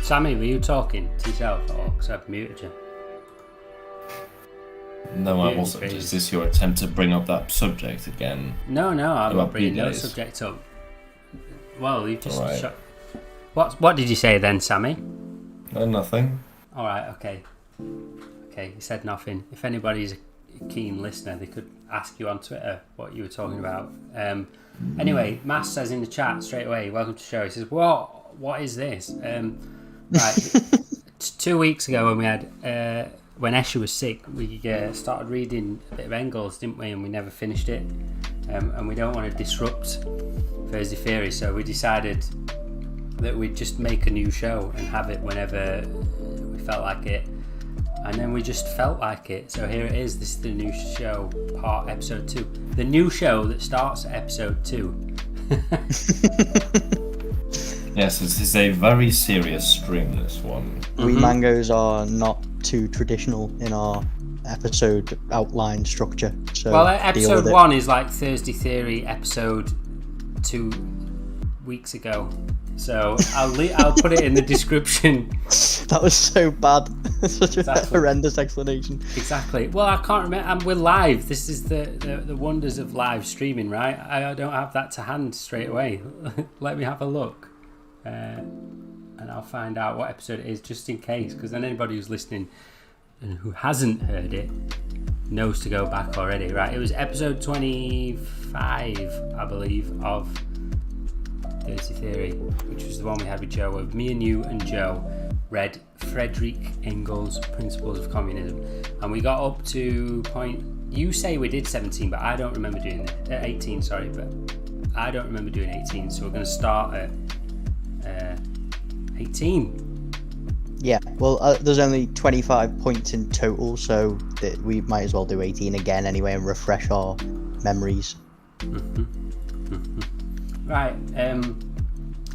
Sammy, were you talking to yourself or because I've muted you? No, I wasn't. Is this your attempt to bring up that subject again? No, I'm not bringing no subject up. Well, you've just right. What did you say then, Sammy? No, nothing. All right, okay. Okay, you said nothing. If anybody's a keen listener, they could ask you on Twitter what you were talking about. Anyway, Mass says in the chat straight away, welcome to the show. He says, what is this? Right, 2 weeks ago when we had... when Escher was sick, we started reading a bit of Engels, didn't we? And we never finished it. And we don't want to disrupt Thursday Theory, so we decided that we'd just make a new show and have it whenever we felt like it. And then we just felt like it. So here it is. This is the new show, episode 2. The new show that starts at episode 2. Yes, this is a very serious stream, this one. We Mangos are not too traditional in our episode outline structure. So well, episode 1 is like Thursday Theory episode 2 weeks ago. So I'll put it in the description. That was so bad. Such a horrendous explanation. Exactly. Well, I can't remember. We're live. This is the wonders of live streaming, right? I don't have that to hand straight away. Let me have a look. And I'll find out what episode it is just in case, because then anybody who's listening and who hasn't heard it knows to go back already. Right, it was episode 25, I believe, of Thursday Theory, which was the one we had with Joe, where me and you and Joe read Friedrich Engels' Principles of Communism, and we got up to point, you say we did 17, but I don't remember doing it, 18, sorry, but I don't remember doing 18, so we're going to start at 18. Yeah, well, there's only 25 points in total, so that we might as well do 18 again anyway and refresh our memories. Right,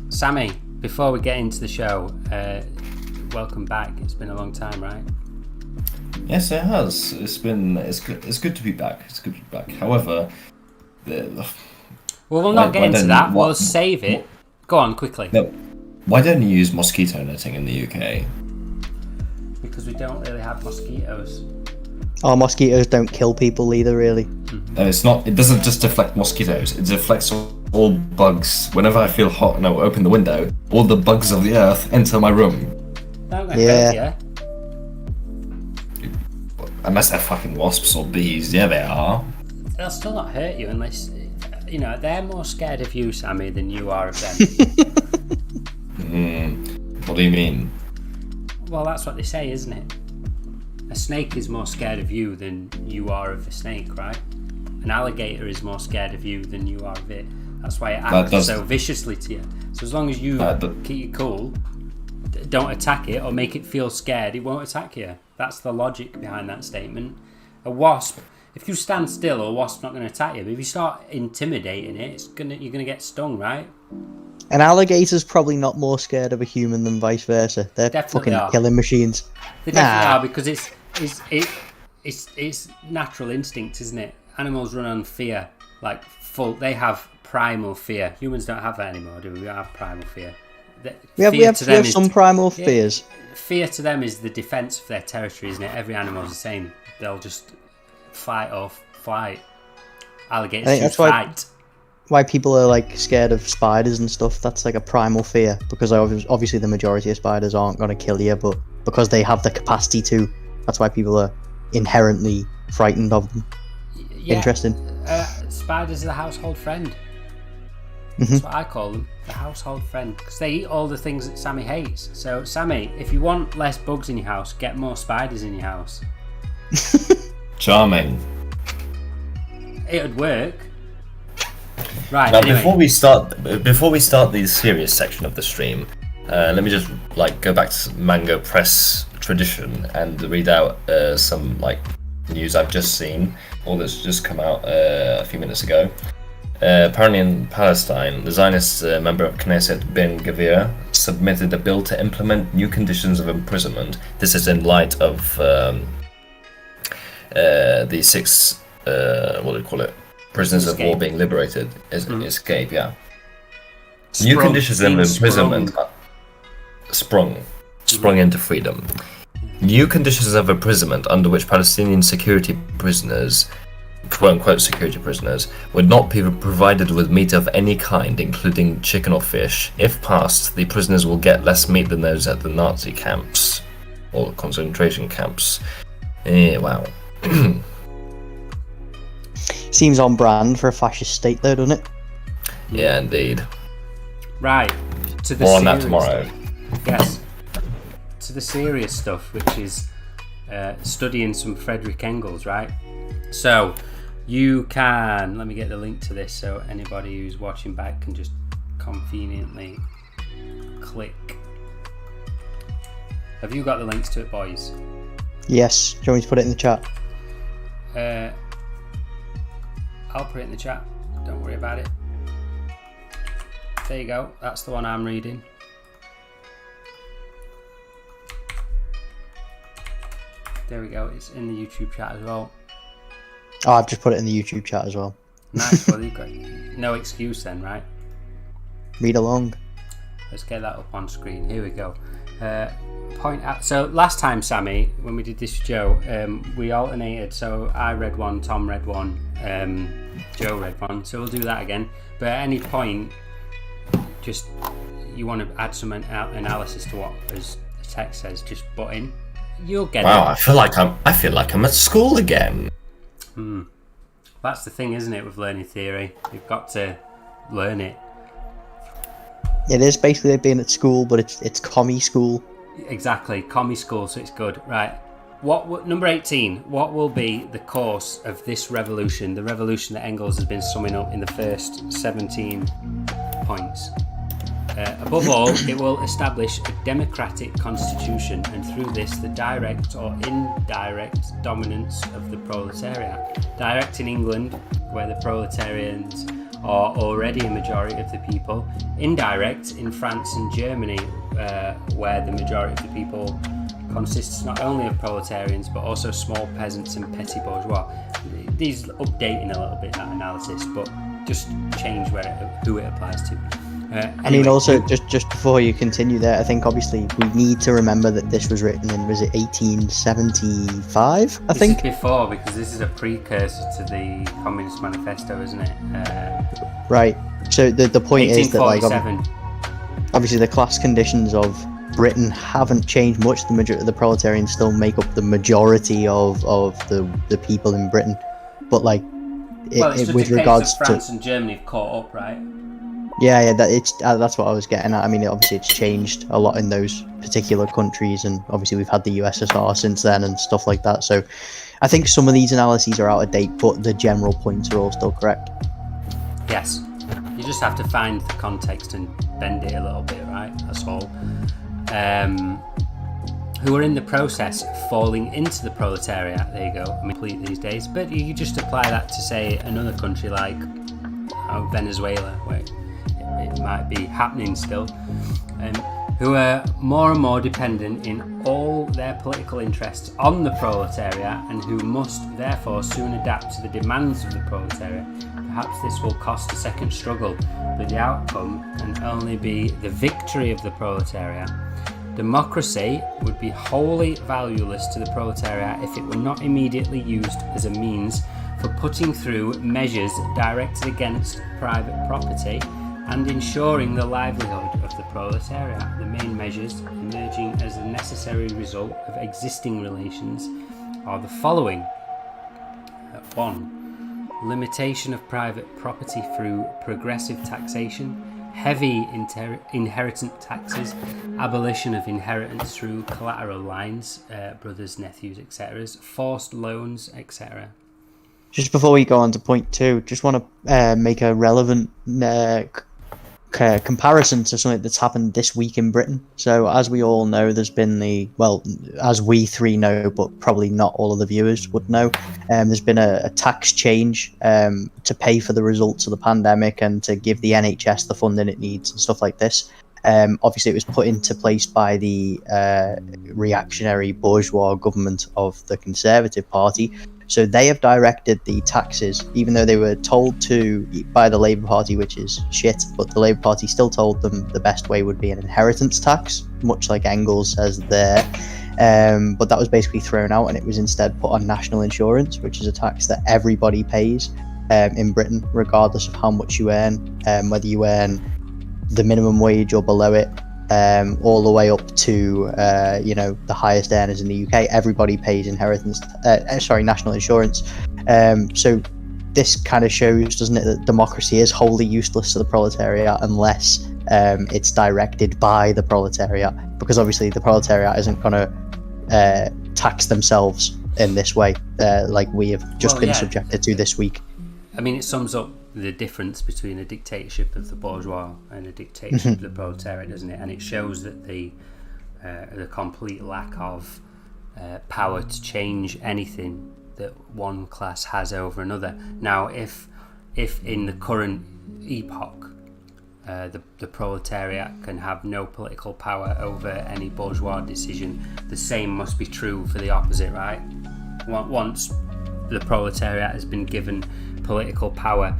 Sammy, before we get into the show, welcome back. It's been a long time, right? Yes, it has. It's good to be back. It's good to be back. However, well, we'll not get into that. We'll save it. Go on, quickly. No. Why don't you use mosquito netting in the UK? Because we don't really have mosquitoes. Our mosquitoes don't kill people either, really. No, it's not. It doesn't just deflect mosquitoes. It deflects all bugs. Whenever I feel hot and I open the window, all the bugs of the earth enter my room. Yeah. Unless they're fucking wasps or bees. Yeah, they are. They'll still not hurt you unless, they're more scared of you, Sammy, than you are of them. What do you mean? Well, that's what they say, isn't it? A snake is more scared of you than you are of the snake, right? An alligator is more scared of you than you are of it. That's why it acts so viciously to you. So as long as you keep it cool, don't attack it or make it feel scared, it won't attack you. That's the logic behind that statement. A wasp, if you stand still, a wasp's not going to attack you. But if you start intimidating it, you're going to get stung, right? An alligator's probably not more scared of a human than vice versa. They're definitely fucking killing machines. They definitely are, because it's natural instinct, isn't it? Animals run on fear, they have primal fear. Humans don't have that anymore, do we? We don't have primal fear. We have some primal fears. Fear to them is the defense of their territory, isn't it? Every animal's the same. They'll just fight or flight. Alligators choose fight. Why people are scared of spiders and stuff. That's a primal fear, because obviously the majority of spiders aren't going to kill you, but because they have the capacity to, that's why people are inherently frightened of them. Yeah, interesting. Spiders are the household friend. That's what I call them, the household friend, because they eat all the things that Sammy hates. So Sammy, if you want less bugs in your house, get more spiders in your house. Charming. It would work. Right. Now, anyway. before we start the serious section of the stream, let me just go back to Mango Press tradition and read out some news I've just seen, or that's just come out a few minutes ago. Apparently in Palestine, the Zionist member of Knesset Ben Gvir submitted a bill to implement new conditions of imprisonment. This is in light of the 6 what do you call it? Prisoners of war being liberated. Escape, yeah. New conditions of imprisonment. Sprung. sprung into freedom. New conditions of imprisonment under which Palestinian security prisoners, quote-unquote security prisoners, would not be provided with meat of any kind, including chicken or fish. If passed, the prisoners will get less meat than those at the Nazi camps, or concentration camps. Wow. Seems on brand for a fascist state, though, doesn't it? Yeah, indeed. Right. To the More on that serious tomorrow. stuff. Yes. To the serious stuff, which is studying some Frederick Engels, right? So you can, let me get the link to this so anybody who's watching back can just conveniently click. Have you got the links to it, boys? Yes. Do you want me to put it in the chat? I'll put it in the chat. Don't worry about it. There you go. That's the one I'm reading. There we go. It's in the YouTube chat as well. Oh, I've just put it in the YouTube chat as well. Nice. Well, you've got no excuse then, right? Read along. Let's get that up on screen. Here we go. Point out. So last time, Sammy, when we did this show, we alternated. So I read one, Tom read one, Joe read one. So we'll do that again. But at any point, just you want to add some analysis to what as the text says, just butt in. You'll get it. Wow, I feel like I'm at school again. That's the thing, isn't it, with learning theory? You've got to learn it. It is basically like being at school, but it's commie school. Exactly, commie school, so it's good. Right. What number 18, what will be the course of this revolution, the revolution that Engels has been summing up in the first 17 points? Above all, it will establish a democratic constitution, and through this the direct or indirect dominance of the proletariat. Direct in England, where the proletarians are already a majority of the people. Indirect in France and Germany, where the majority of the people consists not only of proletarians but also small peasants and petty bourgeois. These updating a little bit that analysis, but just change who it applies to. I mean, also, just before you continue there, I think obviously we need to remember that this was written in, was it 1875, I think? This is before, because this is a precursor to the Communist Manifesto, isn't it? Right. So the point is that, like, 1847. obviously the class conditions of Britain haven't changed much. The proletarians still make up the majority of the people in Britain. But, like, Well, it's just with a regards case of France and Germany have caught up, right? Yeah, that's what I was getting at. I mean, obviously it's changed a lot in those particular countries, and obviously we've had the USSR since then and stuff like that. So I think some of these analyses are out of date, but the general points are all still correct. Yes. You just have to find the context and bend it a little bit, right? That's all. Who are in the process of falling into the proletariat. There you go. I mean, complete these days. But you could just apply that to, say, another country like Venezuela, where it might be happening still, who are more and more dependent in all their political interests on the proletariat, and who must therefore soon adapt to the demands of the proletariat. Perhaps this will cost a second struggle, but the outcome can only be the victory of the proletariat. Democracy would be wholly valueless to the proletariat if it were not immediately used as a means for putting through measures directed against private property and ensuring the livelihood of the proletariat. The main measures emerging as a necessary result of existing relations are the following. 1. Limitation of private property through progressive taxation, heavy inheritance taxes, abolition of inheritance through collateral lines, brothers, nephews, etc., forced loans, etc. Just before we go on to point 2, just want to make a relevant comparison to something that's happened this week in Britain. So, as we all know, there's been as we three know, but probably not all of the viewers would know, there's been a tax change to pay for the results of the pandemic and to give the NHS the funding it needs and stuff like this. Obviously, it was put into place by the reactionary bourgeois government of the Conservative Party. So they have directed the taxes, even though they were told to by the Labour Party, which is shit, but the Labour Party still told them the best way would be an inheritance tax, much like Engels says there. But that was basically thrown out, and it was instead put on national insurance, which is a tax that everybody pays in Britain, regardless of how much you earn, whether you earn the minimum wage or below it, all the way up to the highest earners in the UK. Everybody pays national insurance. So this kind of shows, doesn't it, that democracy is wholly useless to the proletariat unless it's directed by the proletariat, because obviously the proletariat isn't going to tax themselves in this way, like we have just been subjected to this week. I mean, it sums up the difference between a dictatorship of the bourgeois and a dictatorship of the proletariat, doesn't it? And it shows that the complete lack of power to change anything that one class has over another. Now, if in the current epoch the proletariat can have no political power over any bourgeois decision, the same must be true for the opposite, right? Once the proletariat has been given political power,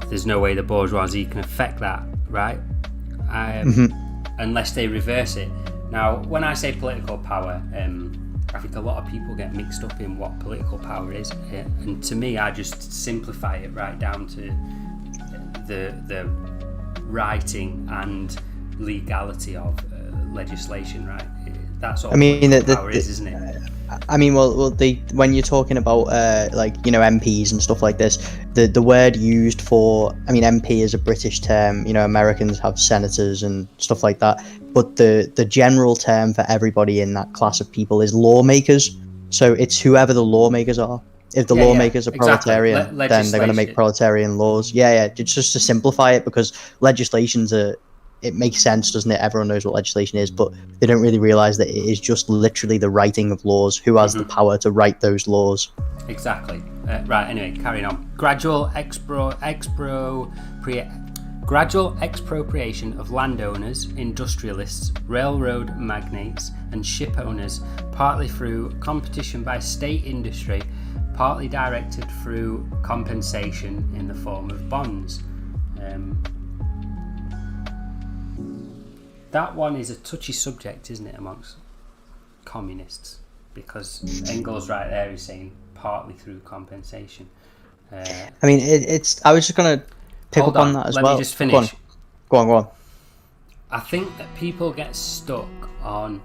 there's no way the bourgeoisie can affect that, right? Unless they reverse it. Now, when I say political power, I think a lot of people get mixed up in what political power is, and to me, I just simplify it right down to the writing and legality of legislation, right? That's all power is, isn't it? I mean, when you're talking about MPs and stuff like this, the word used for, I mean, MP is a British term. Americans have senators and stuff like that, but the general term for everybody in that class of people is lawmakers. So it's whoever the lawmakers are. If the lawmakers are proletarian, then they're going to make proletarian laws. It's just to simplify it, because it makes sense, doesn't it? Everyone knows what legislation is, but they don't really realize that it is just literally the writing of laws. Who has the power to write those laws? Exactly. Right, anyway, carrying on. Gradual expropriation of landowners, industrialists, railroad magnates, and ship owners, partly through competition by state industry, partly directed through compensation in the form of bonds. That one is a touchy subject, isn't it, amongst communists? Because Engels right there is saying partly through compensation. I mean, it's. I was just going to pick up on that as well. Let me just finish. Go on. I think that people get stuck on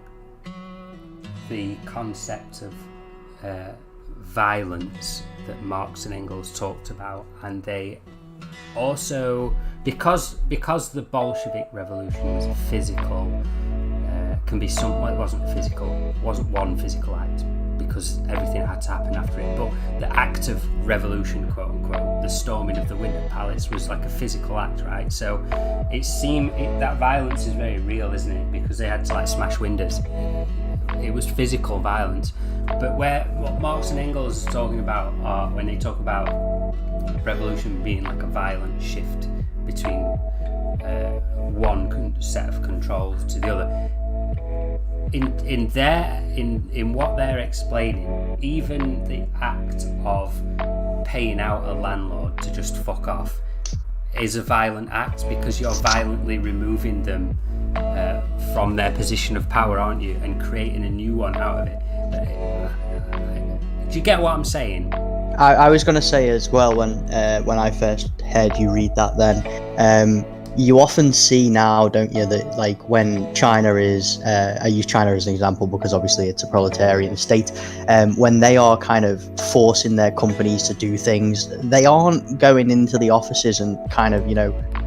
the concept of violence that Marx and Engels talked about, and they also, because the Bolshevik Revolution was physical, can be somewhat. It wasn't one physical act, because everything had to happen after it. But the act of revolution, quote unquote, the storming of the Winter Palace, was like a physical act, right? So it seemed that violence is very real, isn't it? Because they had to smash windows. It was physical violence. But what Marx and Engels are talking about are when they talk about revolution being like a violent shift between one set of controls to the other. In what they're explaining, even the act of paying out a landlord to just fuck off is a violent act, because you're violently removing them from their position of power, aren't you, and creating a new one out of it. Do you get what I'm saying? I was going to say as well, when I first heard you read that, then you often see now, don't you, that when China is, I use China as an example because obviously it's a proletarian state, when they are kind of forcing their companies to do things, they aren't going into the offices and kind of,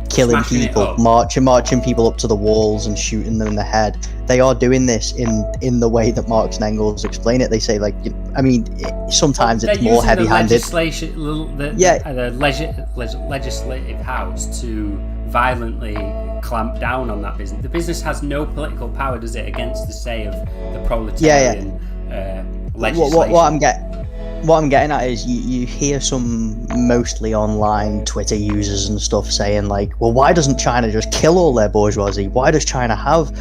killing people, marching people up to the walls and shooting them in the head. They are doing this in the way that Marx and Engels explain it. They say, sometimes it's more heavy-handed. The legislative house to violently clamp down on that business. The business has no political power, does it, against the say of the proletarian legislation? what I'm getting at is you hear some mostly online Twitter users and stuff saying like, well, why doesn't China just kill all their bourgeoisie? Why does China have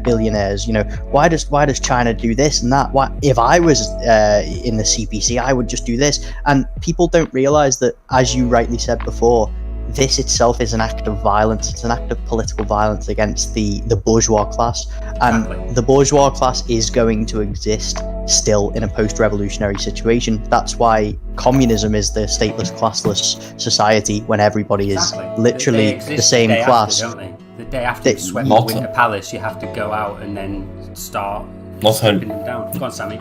billionaires? Why does China do this and that? Why, if I was in the CPC, I would just do this. And people don't realize that, as you rightly said before, this itself is an act of violence. It's an act of political violence against the bourgeois class. And Exactly. the bourgeois class is going to exist still in a post-revolutionary situation. That's why communism is the stateless, classless society, when everybody is Exactly. literally They exist the same day class. After, don't they? The day after you swept the Not- Winter Palace, you have to go out and then start Not stripping only, them down. Go on, Sammy.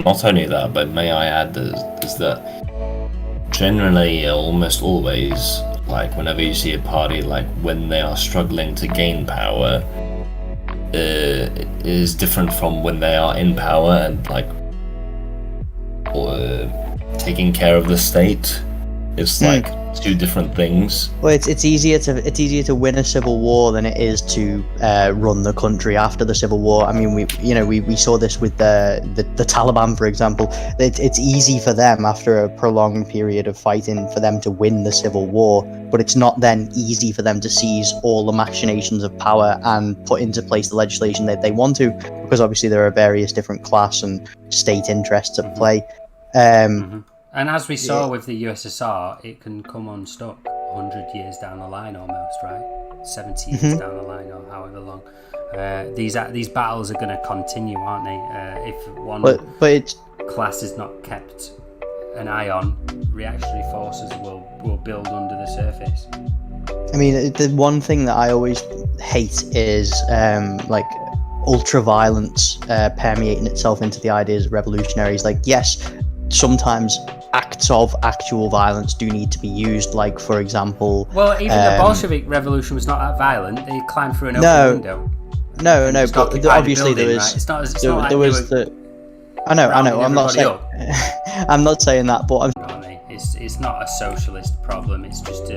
not only that, but may I add is that generally, almost always, like whenever you see a party, like when they are struggling to gain power, is different from when they are in power and like taking care of the state. It's like two different things. Well, it's easier to win a civil war than it is to run the country after the civil war. I mean, we saw this with the Taliban, for example. It's easy for them after a prolonged period of fighting for them to win the civil war, but it's not then easy for them to seize all the machinations of power and put into place the legislation that they want to, because obviously there are various different class and state interests at play. And as we saw with the USSR, it can come unstuck 100 years down the line almost, right? 70 years down the line, or however long. These battles are going to continue, aren't they? If one but it's class is not kept an eye on, reactionary forces will build under the surface. I mean, the one thing that I always hate is like ultra violence permeating itself into the ideas of revolutionaries. Like, yes, sometimes acts of actual violence do need to be used, like, for example, Well, even the Bolshevik revolution was not that violent. They climbed through an open window. no, Just but occupied a obviously building, there right? was It's not like there they was were the I know I'm not rounding saying I'm not saying that, but I'm aren't they? It's not a socialist problem. It's just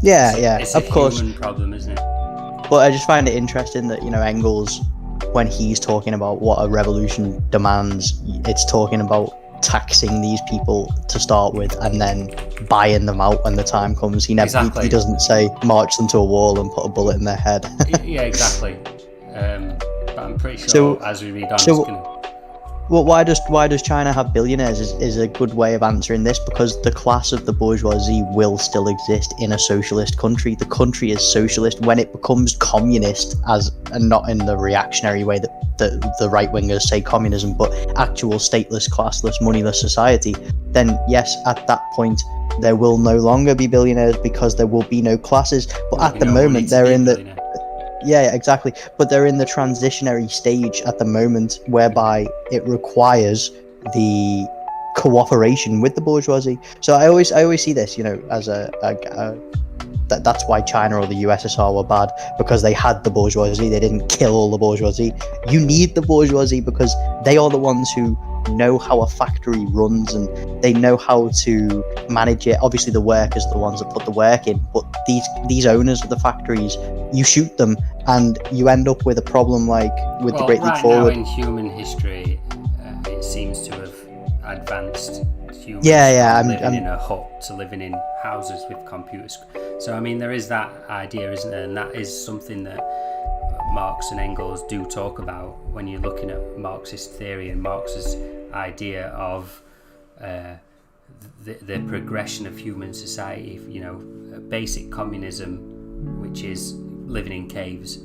yeah, a of course. human problem, isn't it? But I just find it interesting that, Engels, when he's talking about what a revolution demands, it's talking about taxing these people to start with and then buying them out when the time comes. He Exactly. doesn't say march them to a wall and put a bullet in their head. Yeah, exactly. But I'm pretty sure So- as we read on, so- it's gonna. Well, why does China have billionaires is a good way of answering this, because the class of the bourgeoisie will still exist in a socialist country. The country is socialist. When it becomes communist, and not in the reactionary way that the right wingers say communism, but actual stateless, classless, moneyless society, then yes, at that point there will no longer be billionaires because there will be no classes. But at the moment they're in the Yeah, exactly. But they're in the transitionary stage at the moment, whereby it requires the cooperation with the bourgeoisie. So I always see this, as that's why China or the USSR were bad, because they had the bourgeoisie. They didn't kill all the bourgeoisie. You need the bourgeoisie because they are the ones who know how a factory runs and they know how to manage it. Obviously the workers are the ones that put the work in, but these owners of the factories, you shoot them and you end up with a problem like with the Great Leap right Forward. now in human history, it seems to have advanced humans Yeah, from I'm- living in a hut to living in houses with computers. So I mean, there is that idea, isn't there? And that is something that Marx and Engels do talk about when you're looking at Marxist theory and Marx's idea of the progression of human society. Basic communism, which is living in caves,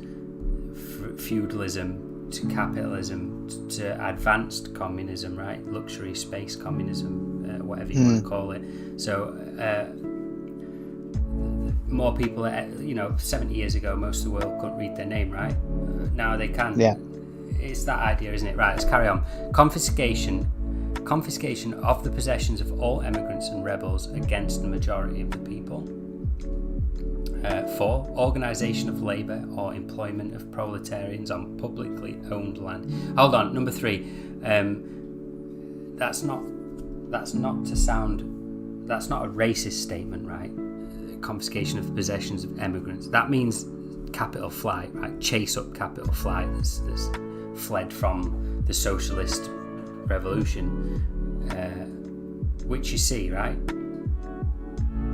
feudalism to capitalism to advanced communism, right? Luxury space communism, whatever you want to call it. So more people, 70 years ago, most of the world couldn't read their name, right? Now they can. Yeah. It's that idea, isn't it? Right, let's carry on. Confiscation of the possessions of all emigrants and rebels against the majority of the people. 4. Organisation of labour or employment of proletarians on publicly owned land. Hold on, number 3. That's not a racist statement, right? Confiscation of the possessions of emigrants. That means capital flight, right? Chase up capital flight that's fled from the socialist revolution. which you see, right?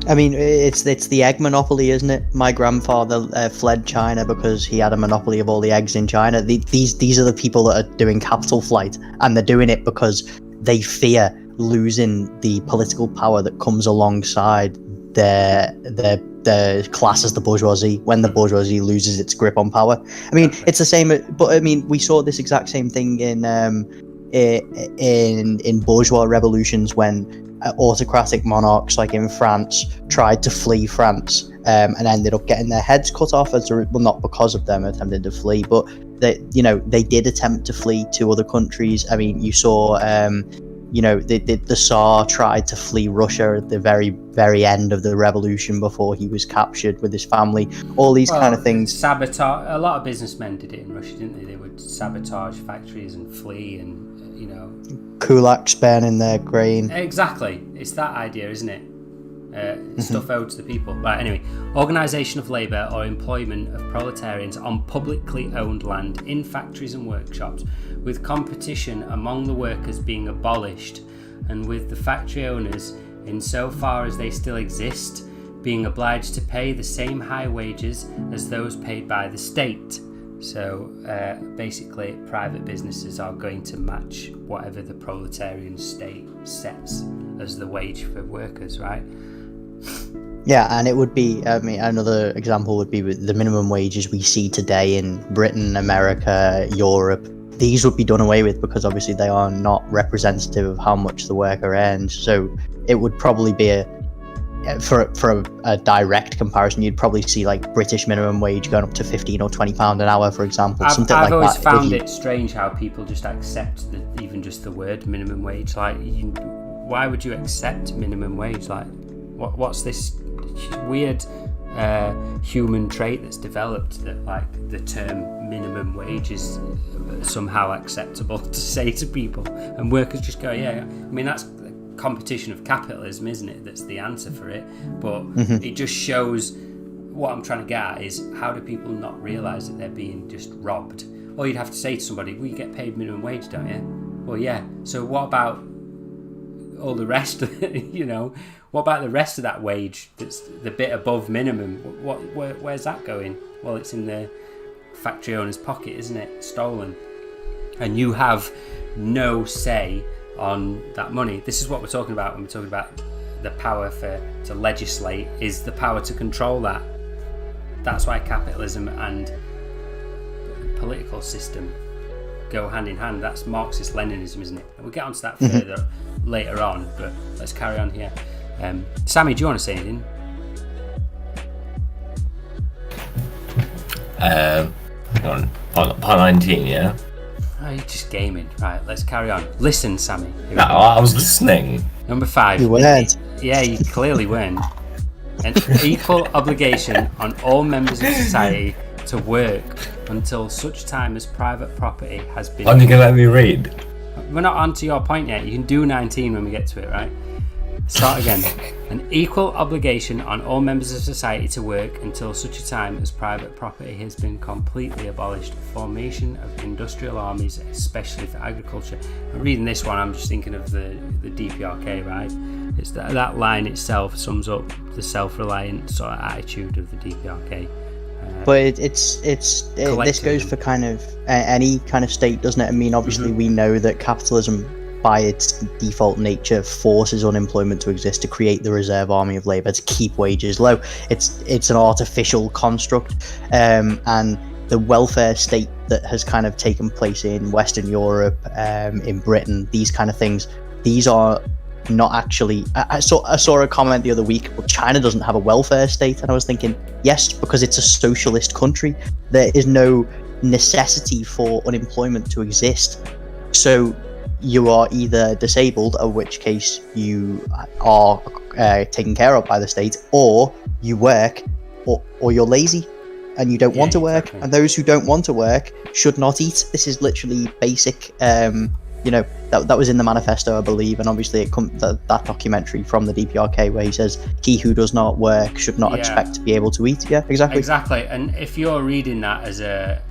I mean, it's the egg monopoly, isn't it? My grandfather fled China because he had a monopoly of all the eggs in China. These are the people that are doing capital flight, and they're doing it because they fear losing the political power that comes alongside their class as the bourgeoisie when the bourgeoisie loses its grip on power. I mean, it's the same, but I mean, we saw this exact same thing in bourgeois revolutions when autocratic monarchs like in France tried to flee France and ended up getting their heads cut off not because of them attempting to flee, but they did attempt to flee to other countries. I mean, you saw the Tsar tried to flee Russia at the very, very end of the revolution before he was captured with his family. All these kind of things. Sabotage. A lot of businessmen did it in Russia, didn't they? They would sabotage factories and flee, and kulaks burning their grain. Exactly. It's that idea, isn't it? Stuff owed to the people. Right, anyway. Organisation of labour or employment of proletarians on publicly owned land in factories and workshops, with competition among the workers being abolished, and with the factory owners, insofar as they still exist, being obliged to pay the same high wages as those paid by the state. So basically, private businesses are going to match whatever the proletarian state sets as the wage for workers, right? Yeah, and it would be, I mean, another example would be with the minimum wages we see today in Britain, America, Europe. These would be done away with because obviously they are not representative of how much the worker earns. So it would probably be for a direct comparison, you'd probably see like British minimum wage going up to £15 or £20 an hour, for example. I've always found it strange how people just accept even just the word minimum wage. Like, why would you accept minimum wage? Like, what's this weird human trait that's developed that like the term minimum wage is somehow acceptable to say to people, and workers just go, yeah. I mean, that's competition of capitalism, isn't it? That's the answer for it. But it just shows what I'm trying to get at is, how do people not realise that they're being just robbed? Or you'd have to say to somebody, well, you get paid minimum wage, don't you? Well, yeah. So what about all the rest of it, what about the rest of that wage that's the bit above minimum? Where's that going? Well, it's in the factory owner's pocket, isn't it? Stolen. And you have no say on that money. This is what we're talking about when we're talking about the power to legislate, is the power to control that. That's why capitalism and political system go hand in hand. That's Marxist-Leninism, isn't it? And we'll get onto that further later on, but let's carry on here. Sammy, do you want to say anything? Part 19, yeah? Oh, you're just gaming. Right, let's carry on. Listen, Sammy. No, I was listening. Number 5. You weren't. Yeah, you clearly weren't. An equal obligation on all members of society to work until such time as private property has been... Aren't you going to let me read? We're not on to your point yet. You can do 19 when we get to it, right? Start again. An equal obligation on all members of society to work until such a time as private property has been completely abolished. Formation of industrial armies, especially for agriculture. I'm reading this one, I'm just thinking of the DPRK, right? It's that line itself sums up the self-reliant sort of attitude of the DPRK. But this goes for kind of any kind of state, doesn't it? I mean, obviously we know that capitalism, by its default nature, forces unemployment to exist to create the reserve army of labour to keep wages low. It's an artificial construct, and the welfare state that has kind of taken place in Western Europe, in Britain, these kind of things, these are not actually... I saw a comment the other week, well, China doesn't have a welfare state, and I was thinking, yes, because it's a socialist country. There is no necessity for unemployment to exist. So you are either disabled, in which case you are taken care of by the state, or you work, or you're lazy and you don't want to work. Exactly. And those who don't want to work should not eat. This is literally basic. That was in the manifesto, I believe, and obviously that documentary from the DPRK where he says he who does not work should not expect to be able to eat. Yeah, exactly. And if you're reading that as a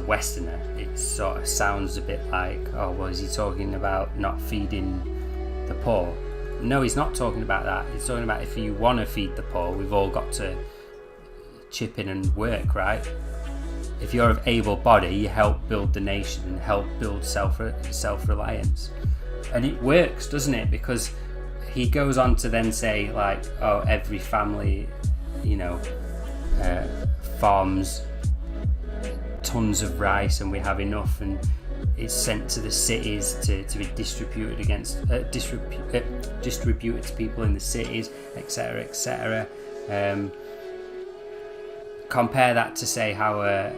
Westerner, sort of sounds a bit like, oh, well, is he talking about not feeding the poor? No, he's not talking about that. He's talking about if you want to feed the poor, we've all got to chip in and work, right? If you're of able body, you help build the nation and help build self-reliance. And it works, doesn't it? Because he goes on to then say, like, oh, every family, farms tons of rice and we have enough, and it's sent to the cities to be distributed distributed to people in the cities, etc., etc. Compare that to, say, how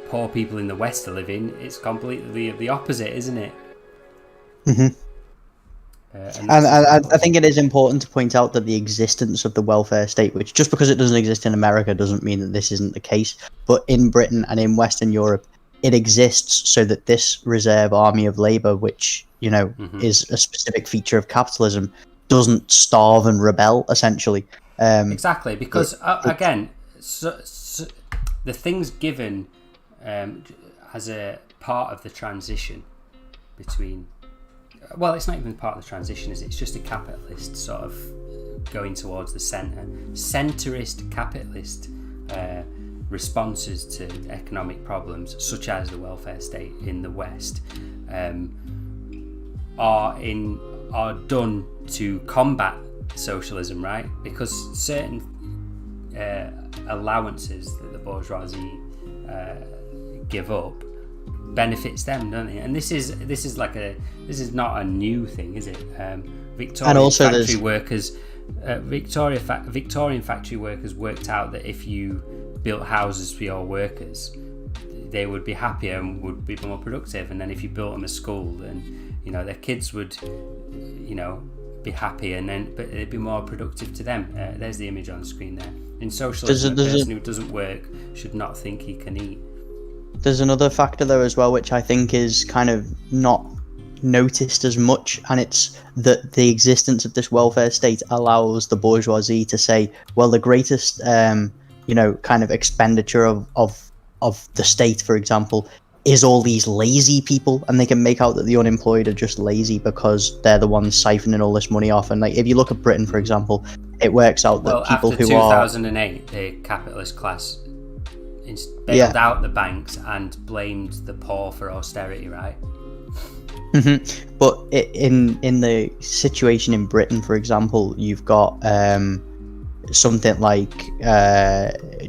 poor people in the West are living. It's completely the opposite, isn't it? Mm-hmm. And I think it is important to point out that the existence of the welfare state, which just because it doesn't exist in America doesn't mean that this isn't the case, but in Britain and in Western Europe, it exists so that this reserve army of labour, which, is a specific feature of capitalism, doesn't starve and rebel, essentially. Exactly, because, again, the things given as a part of the transition between... Well, it's not even part of the transition, is it? It's just a capitalist sort of going towards the centre. Centrist capitalist responses to economic problems, such as the welfare state in the West, are done to combat socialism, right? Because certain allowances that the bourgeoisie give up benefits them, don't it? And this is not a new thing, is it? Victorian factory workers worked out that if you built houses for your workers, they would be happier and would be more productive. And then if you built them a school, then their kids would be happy, but they'd be more productive to them. There's the image on the screen there. In socialism, a person who doesn't work should not think he can eat. There's another factor there as well, which I think is kind of not noticed as much, and it's that the existence of this welfare state allows the bourgeoisie to say, well, the greatest kind of expenditure of the state, for example, is all these lazy people, and they can make out that the unemployed are just lazy because they're the ones siphoning all this money off. And like, if you look at Britain, for example, it works out that people after who 2008, the capitalist class bailed out the banks and blamed the poor for austerity, right? Mm-hmm. But in the situation in Britain, for example, you've got something like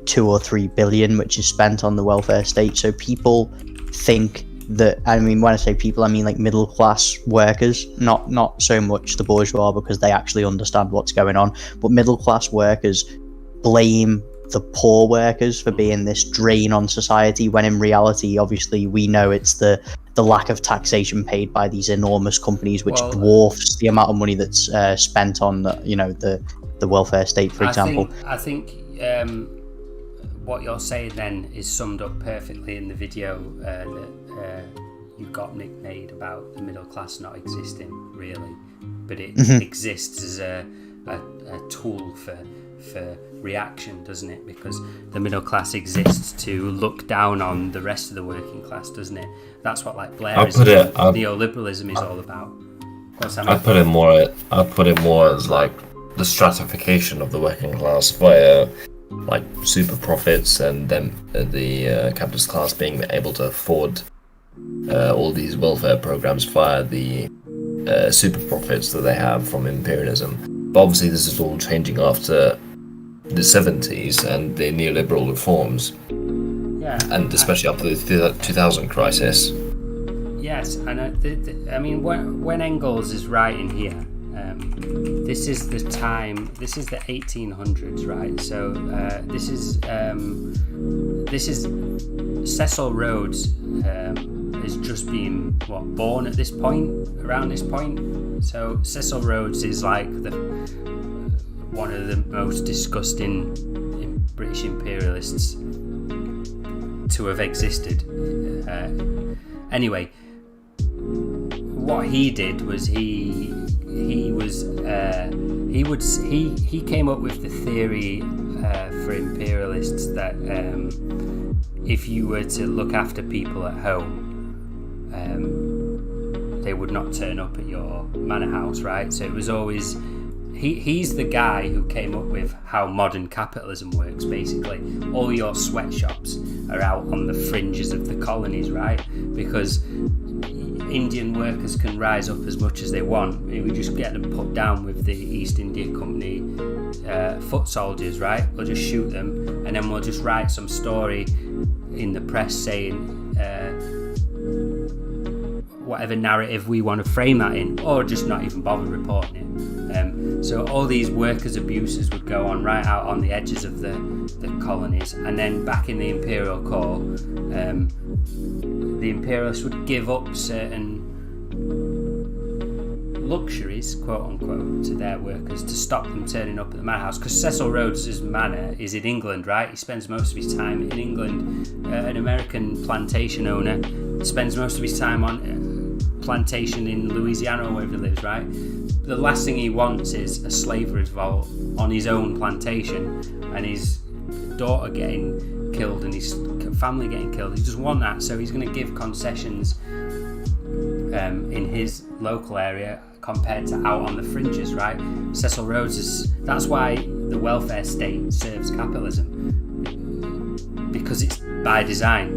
2 or 3 billion which is spent on the welfare state. So people think that, when I say people, I mean like middle class workers, not so much the bourgeois, because they actually understand what's going on, but middle class workers blame the poor workers for being this drain on society, when in reality, obviously, we know it's the lack of taxation paid by these enormous companies, which dwarfs the amount of money that's spent on the welfare state, for example. I think what you're saying then is summed up perfectly in the video that you got Nick made about the middle class not existing, really, but it exists as a tool for reaction, doesn't it? Because the middle class exists to look down on the rest of the working class, doesn't it? That's what neoliberalism is all about. I put it more as like the stratification of the working class via like super profits, and then the capitalist class being able to afford all these welfare programs via the super profits that they have from imperialism. But obviously this is all changing after the 70s and the neoliberal reforms, and especially after the 2000 crisis. Yes, and when Engels is writing here, this is the time. This is the 1800s, right? So this is Cecil Rhodes is just being born at this point, around this point. So Cecil Rhodes is like one of the most disgusting British imperialists to have existed. Anyway, what he did was he came up with the theory for imperialists that if you were to look after people at home, they would not turn up at your manor house, right? So it was always he's the guy who came up with how modern capitalism works. Basically, all your sweatshops are out on the fringes of the colonies, right? Because Indian workers can rise up as much as they want. We just get them put down with the East India Company foot soldiers, right? We'll just shoot them, and then we'll just write some story in the press saying whatever narrative we want to frame that in, or just not even bother reporting it. So all these workers' abuses would go on right out on the edges of the colonies, and then back in the imperial core, the imperialists would give up certain luxuries, quote unquote, to their workers to stop them turning up at the manor house. Because Cecil Rhodes's manor is in England, right? He spends most of his time in England. An American plantation owner spends most of his time on plantation in Louisiana or wherever he lives, right? The last thing he wants is a slave revolt on his own plantation and his daughter getting killed and his family getting killed. He doesn't want that, so he's going to give concessions in his local area compared to out on the fringes, right? Cecil Rhodes that's why the welfare state serves capitalism, because it's by design,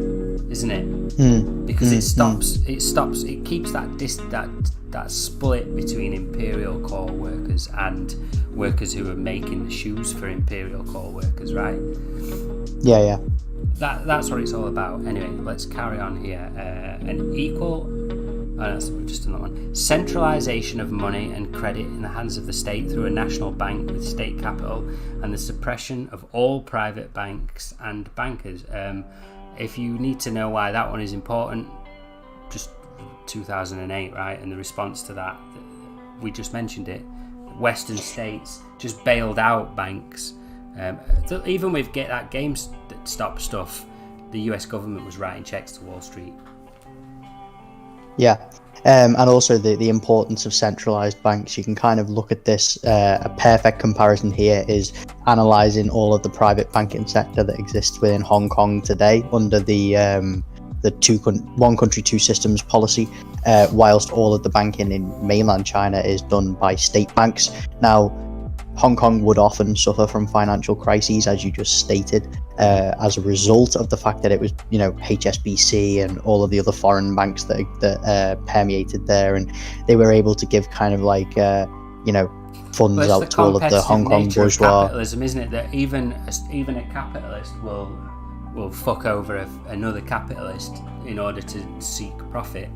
isn't it? Because it keeps that split between imperial core workers and workers who are making the shoes for imperial core workers, right? Yeah. That's what it's all about. Anyway, let's carry on here. That's just another one. Centralisation of money and credit in the hands of the state through a national bank with state capital, and the suppression of all private banks and bankers. If you need to know why that one is important, just 2008, right? And the response to that, we just mentioned it. Western states just bailed out banks. Even with that GameStop stuff, the US government was writing checks to Wall Street. Yeah. And also the importance of centralized banks. You can kind of look at this. A perfect comparison here is analyzing all of the private banking sector that exists within Hong Kong today under the one country, two systems policy, whilst all of the banking in mainland China is done by state banks. Now, Hong Kong would often suffer from financial crises, as you just stated, as a result of the fact that it was, HSBC and all of the other foreign banks that permeated there, and they were able to give kind of like, funds out to all of the Hong Kong bourgeois. Capitalism, isn't it? That even a capitalist will fuck over another capitalist in order to seek profit.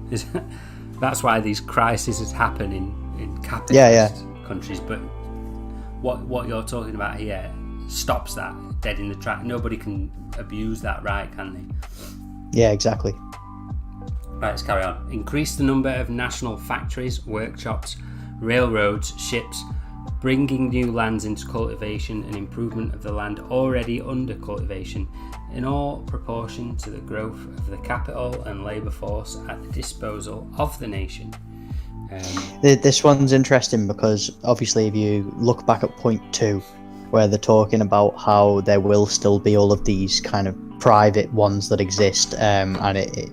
That's why these crises happen in capitalist countries. But what you're talking about here stops that dead in the track. Nobody can abuse that right, can they? Yeah, exactly. Right, let's carry on. Increase the number of national factories, workshops, railroads, ships, bringing new lands into cultivation and improvement of the land already under cultivation in all proportion to the growth of the capital and labour force at the disposal of the nation. This one's interesting because obviously if you look back at point 2, where they're talking about how there will still be all of these kind of private ones that exist, and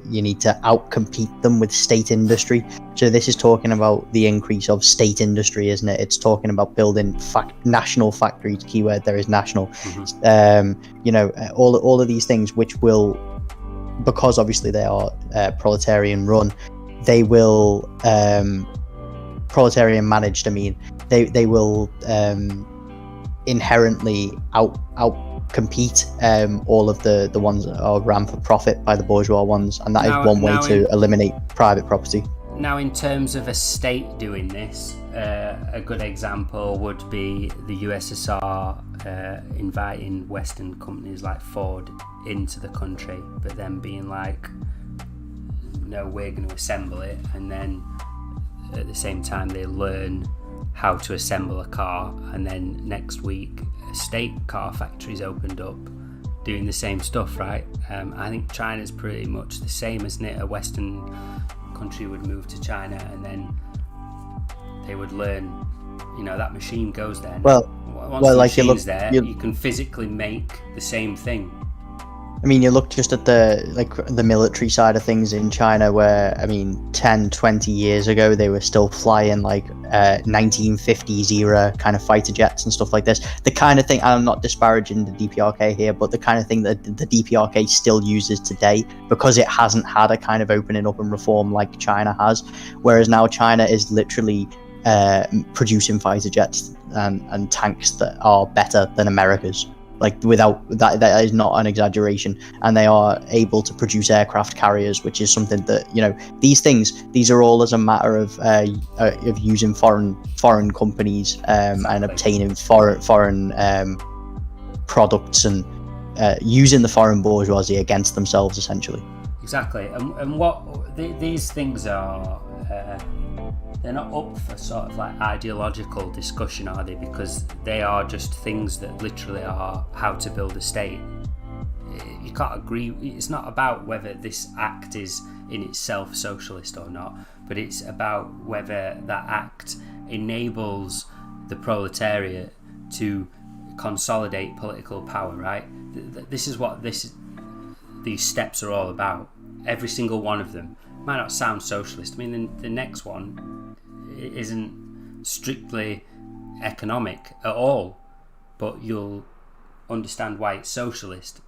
you need to outcompete them with state industry. So this is talking about the increase of state industry, isn't it? It's talking about building national factories. Keyword there is national. Mm-hmm. All of these things which will, because obviously they are proletarian run, they will proletarian managed. I mean, they will inherently out-compete all of the ones that are ran for profit by the bourgeois ones, and that is one way to eliminate private property. Now, in terms of a state doing this, a good example would be the USSR inviting Western companies like Ford into the country, but then being like, no, we're going to assemble it, and then at the same time they learn how to assemble a car, and then next week a state car factory's opened up doing the same stuff, right? I think China's pretty much the same, isn't it? A Western country would move to China and then they would learn, that machine goes there. Once the machine's there, you can physically make the same thing. I mean, you look just at the military side of things in China, where, I mean, 10, 20 years ago, they were still flying 1950s era kind of fighter jets and stuff like this. The kind of thing, I'm not disparaging the DPRK here, but the kind of thing that the DPRK still uses today, because it hasn't had a kind of opening up and reform like China has. Whereas now China is literally producing fighter jets and tanks that are better than America's. Like, without that is not an exaggeration. And they are able to produce aircraft carriers, which is something that, you know, these are all as a matter of using foreign companies and obtaining foreign products and using the foreign bourgeoisie against themselves, essentially. Exactly. And what these things are, they're not up for sort of like ideological discussion, are they? Because they are just things that literally are how to build a state. You can't agree. It's not about whether this act is in itself socialist or not, but it's about whether that act enables the proletariat to consolidate political power, right? This is what these steps are all about. Every single one of them might not sound socialist. I mean, the next one isn't strictly economic at all, but you'll understand why it's socialist.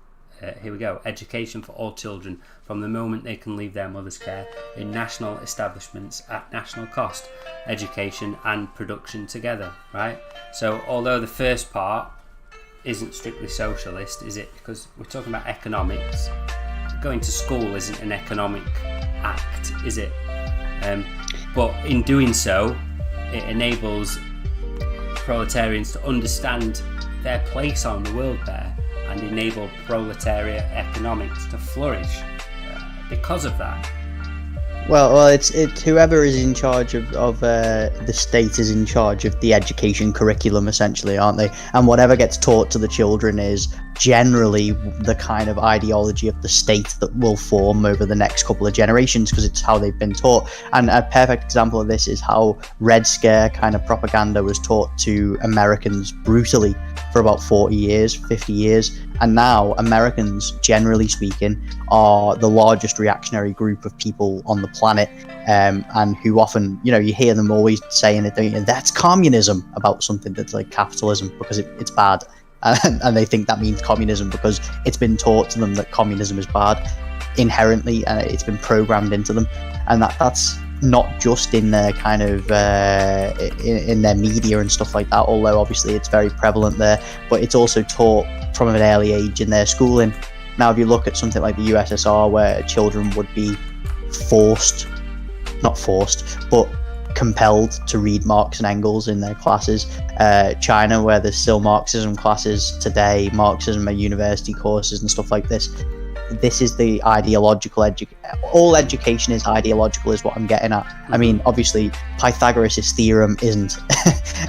Here we go. Education for all children from the moment they can leave their mother's care in national establishments at national cost. Education and production together, right? So although the first part isn't strictly socialist, is it? Because we're talking about economics. Going to school isn't an economic act, is it? But in doing so, it enables proletarians to understand their place on the world there and enable proletariat economics to flourish because of that. Well, it's whoever is in charge of the state is in charge of the education curriculum, essentially, aren't they? And whatever gets taught to the children is generally the kind of ideology of the state that will form over the next couple of generations, because it's how they've been taught. And a perfect example of this is how Red Scare kind of propaganda was taught to Americans brutally for about 40 years, 50 years. And now Americans, generally speaking, are the largest reactionary group of people on the planet, and who often, you know, you hear them always saying it, don't you? That's communism about something that's like capitalism, because it's bad. And they think that means communism because it's been taught to them that communism is bad inherently, and it's been programmed into them. And that's not just in their kind of in their media and stuff like that, although obviously it's very prevalent there, but it's also taught from an early age in their schooling. Now, if you look at something like the USSR, where children would be not forced, but compelled to read Marx and Engels in their classes. China, where there's still Marxism classes today, Marxism at university courses and stuff like this. This is the ideological all education is ideological, is what I'm getting at. I mean, obviously Pythagoras' theorem isn't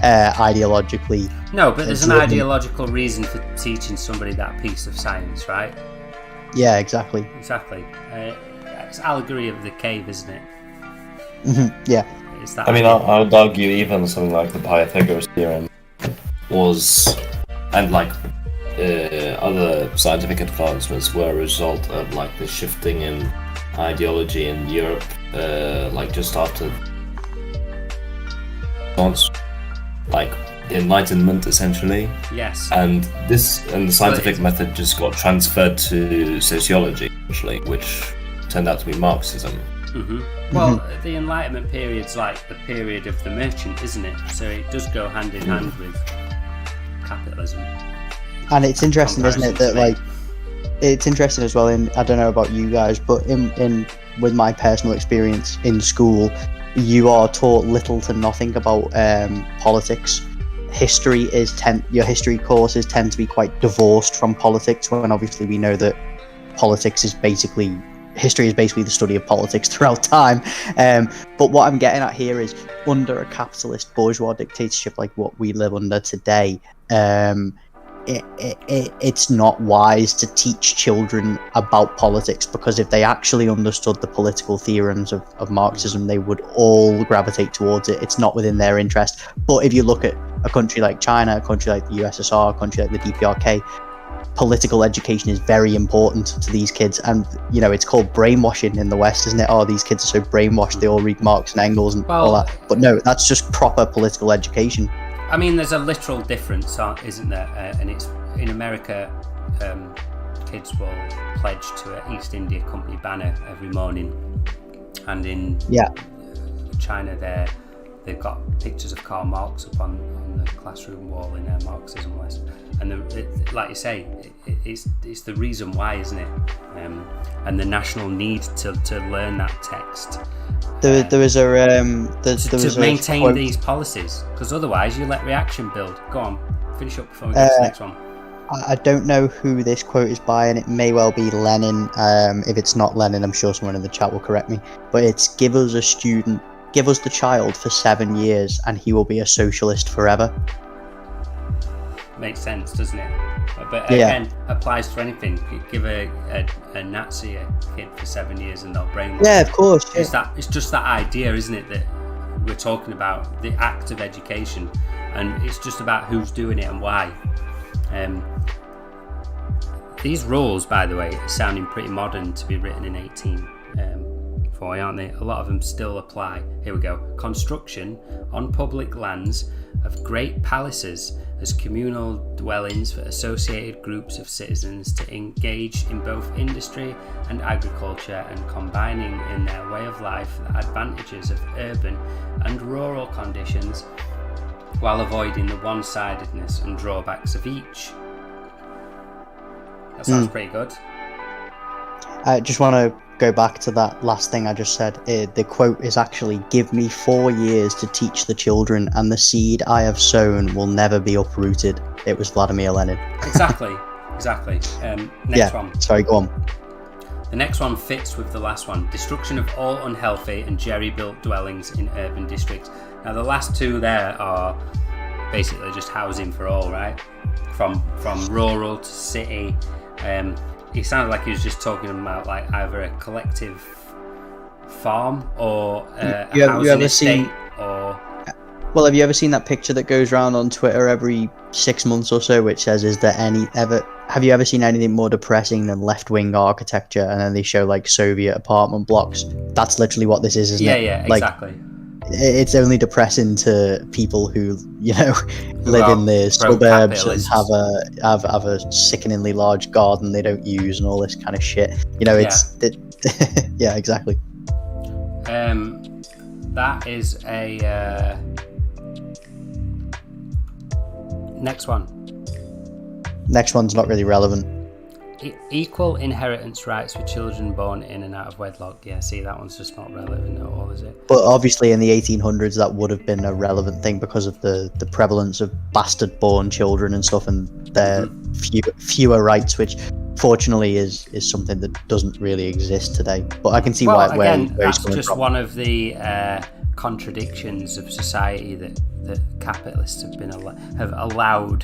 ideologically. No, but there's an ideological reason for teaching somebody that piece of science, right? Yeah, exactly. It's allegory of the cave, isn't it? Mm-hmm. Yeah. I mean, I would argue even something like the Pythagoras theorem was, and like other scientific advancements were a result of like the shifting in ideology in Europe, like just after like the Enlightenment, essentially. Yes. And the scientific method just got transferred to sociology, actually, which turned out to be Marxism. Mm-hmm. Well, the Enlightenment period's like the period of the merchant, isn't it? So it does go hand in hand with capitalism. And it's interesting, isn't it, that like it's interesting as well. In I don't know about you guys, but in with my personal experience in school, you are taught little to nothing about politics. Your history courses tend to be quite divorced from politics, when obviously we know that history is basically the study of politics throughout time. But what I'm getting at here is, under a capitalist bourgeois dictatorship like what we live under today, it's not wise to teach children about politics, because if they actually understood the political theorems of Marxism, they would all gravitate towards it. It's not within their interest. But if you look at a country like China, a country like the USSR, a country like the DPRK, political education is very important to these kids, and you know, it's called brainwashing in the West, isn't it? Oh, these kids are so brainwashed, they all read Marx and Engels and all that. But no, that's just proper political education. I mean, there's a literal difference, isn't there? And it's in America, kids will pledge to an East India Company banner every morning, and in China, they've got pictures of Karl Marx up on the classroom wall in their Marxism lesson. And like you say, it's the reason why, isn't it? And the national need to learn that text. There was a to maintain these policies, because otherwise you let reaction build. Go on, finish up before we go to the next one. I don't know who this quote is by, and it may well be Lenin. If it's not Lenin, I'm sure someone in the chat will correct me. But it's give us the child for 7 years, and he will be a socialist forever. Makes sense, doesn't it? But again, applies to anything. Give a Nazi a kid for 7 years and they'll brainwash. Yeah, of course. Yeah. It's just that idea, isn't it, that we're talking about, the act of education, and it's just about who's doing it and why. These rules, by the way, are sounding pretty modern to be written in 1840, aren't they? A lot of them still apply. Here we go. Construction on public lands of great palaces as communal dwellings for associated groups of citizens to engage in both industry and agriculture, and combining in their way of life the advantages of urban and rural conditions while avoiding the one-sidedness and drawbacks of each. That sounds pretty good. I just want to go back to that last thing I just said. The quote is actually, "Give me 4 years to teach the children, and the seed I have sown will never be uprooted." It was Vladimir Lenin. Exactly. Next one. Sorry, go on. The next one fits with the last one. Destruction of all unhealthy and jerry-built dwellings in urban districts. Now, the last two there are basically just housing for all, right? From rural to city. It sounded like he was just talking about like either a collective farm or a housing estate or... Well, have you ever seen that picture that goes around on Twitter every 6 months or so, which says, have you ever seen anything more depressing than left-wing architecture? And then they show like Soviet apartment blocks. That's literally what this is, isn't it? Yeah, like, exactly. It's only depressing to people who, you know, live in the suburbs and have a sickeningly large garden they don't use and all this kind of shit. You know, yeah, exactly. That is a next one. Next one's not really relevant. Equal inheritance rights for children born in and out of wedlock. Yeah, see, that one's just not relevant at all, is it? But obviously in the 1800s that would have been a relevant thing because of the prevalence of bastard-born children and stuff, and their fewer rights, which fortunately is something that doesn't really exist today. But I can see where he's coming from. That's just one of the contradictions of society that capitalists have allowed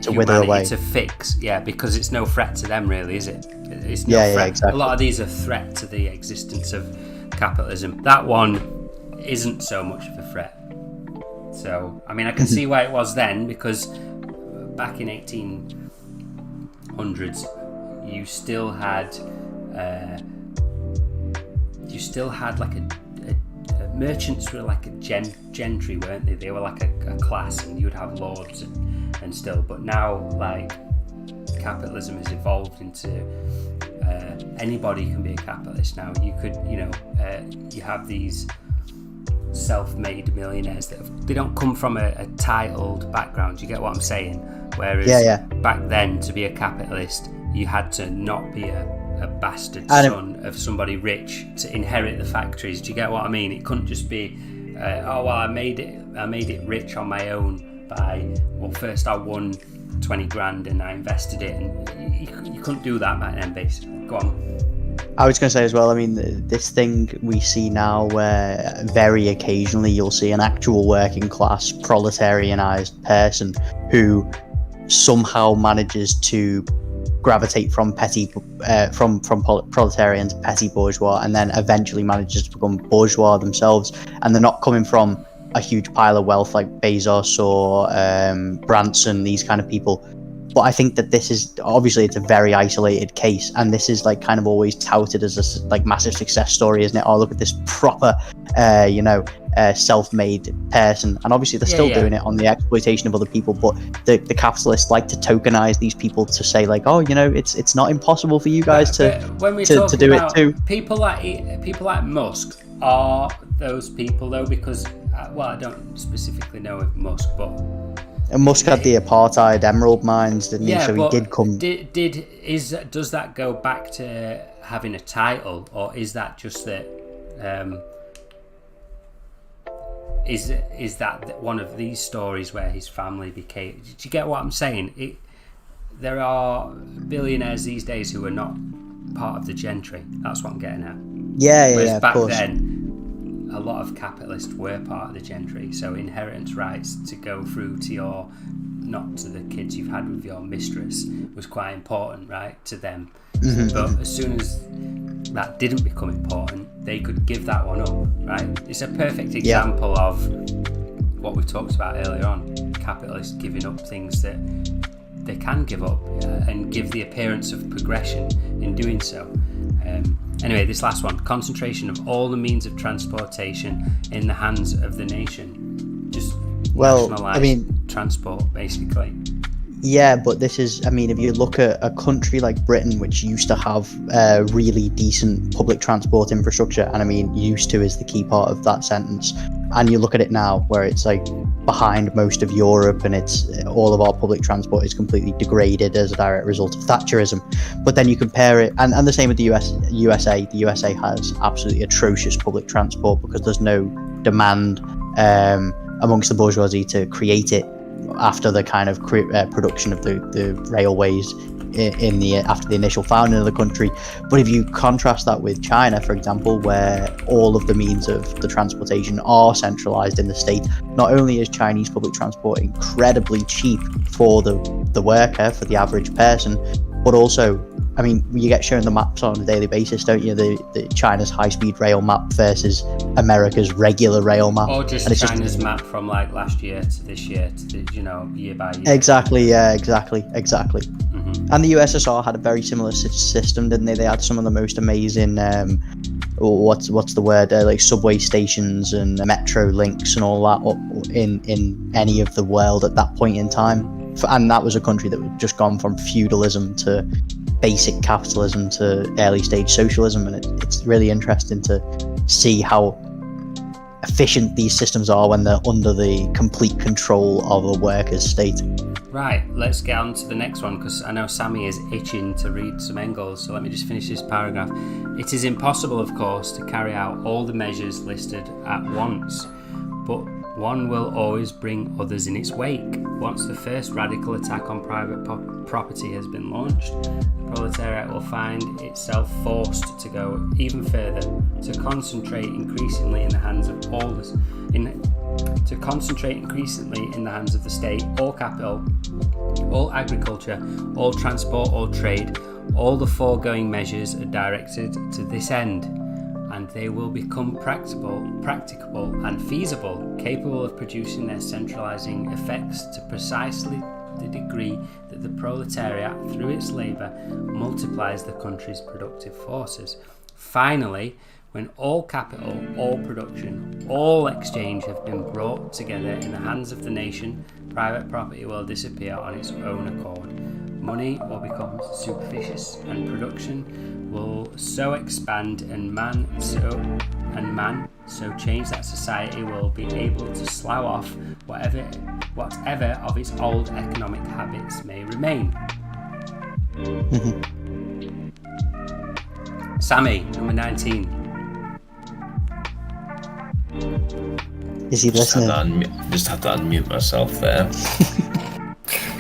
to wither away, to fix, because it's no threat to them, really, is it? It's no threat. Exactly. A lot of these are threat to the existence of capitalism. That one isn't so much of a threat. So, I mean, I can see why it was then, because back in 1800s, you still had like a merchants were like a gentry, weren't they? They were like a class, and you would have lords and still. But now, like, capitalism has evolved into anybody can be a capitalist now. You could, you have these self-made millionaires they don't come from a titled background. You get what I'm saying? Whereas back then, to be a capitalist, you had to not be a bastard son of somebody rich to inherit the factories. Do you get what I mean? It couldn't just be, I made it rich on my own by, first I won 20 grand and I invested it, and you couldn't do that back then, basically. Go on. I was going to say as well, I mean, this thing we see now where very occasionally you'll see an actual working class proletarianized person who somehow manages to gravitate from proletarian to petty bourgeois, and then eventually manages to become bourgeois themselves, and they're not coming from a huge pile of wealth like Bezos or Branson, these kind of people. But I think that this is obviously it's a very isolated case, and this is like kind of always touted as a like massive success story, isn't it? Oh, look at this proper, self-made person, and obviously they're still doing it on the exploitation of other people. But the capitalists like to tokenize these people to say like, oh, it's not impossible for you guys to do it too. People like Musk are those people though, because I don't specifically know if Musk, but. And Musk had the apartheid emerald mines, didn't he? So he did come. Does that go back to having a title, or is that just that? Is that one of these stories where his family became? Do you get what I'm saying? There are billionaires these days who are not part of the gentry. That's what I'm getting at. Yeah, back of course. then, a lot of capitalists were part of the gentry, so inheritance rights to go through to not to the kids you've had with your mistress was quite important, right, to them. But as soon as that didn't become important, they could give that one up, right? It's a perfect example of what we talked about earlier on, capitalists giving up things that they can give up and give the appearance of progression in doing so. Anyway, this last one, concentration of all the means of transportation in the hands of the nation. Just nationalise transport, basically. Yeah, but this is, if you look at a country like Britain, which used to have really decent public transport infrastructure, and used to is the key part of that sentence, and you look at it now where it's like behind most of Europe, and it's all of our public transport is completely degraded as a direct result of Thatcherism. But then you compare it, and the same with the USA. The USA has absolutely atrocious public transport because there's no demand amongst the bourgeoisie to create it after the kind of production of the railways after the initial founding of the country. But if you contrast that with China, for example, where all of the means of the transportation are centralized in the state, not only is Chinese public transport incredibly cheap for the worker, for the average person, but also, you get shown the maps on a daily basis, don't you? The China's high-speed rail map versus America's regular rail map. Or just China's map from like last year to this year to year by year. Exactly, yeah, exactly. And the USSR had a very similar system, didn't they? They had some of the most amazing, what's the word, like subway stations and metro links and all that in any of the world at that point in time. And that was a country that had just gone from feudalism to basic capitalism to early stage socialism, and it's really interesting to see how efficient these systems are when they're under the complete control of a workers' state. Right, let's get on to the next one, because I know Sammy is itching to read some Engels, so let me just finish this paragraph. It is impossible, of course, to carry out all the measures listed at once, but one will always bring others in its wake. Once the first radical attack on private property has been launched, the proletariat will find itself forced to go even further, to concentrate increasingly in the hands of the state, all capital, all agriculture, all transport, all trade. All the foregoing measures are directed to this end, and they will become practicable and feasible, capable of producing their centralizing effects to precisely the degree that the proletariat, through its labour, multiplies the country's productive forces. Finally, when all capital, all production, all exchange have been brought together in the hands of the nation, private property will disappear on its own accord. Money will become superficious, and production will so expand, and man so change that society will be able to slough off whatever of its old economic habits may remain. Sammy, number 19. Is he listening? Just have to unmute myself there.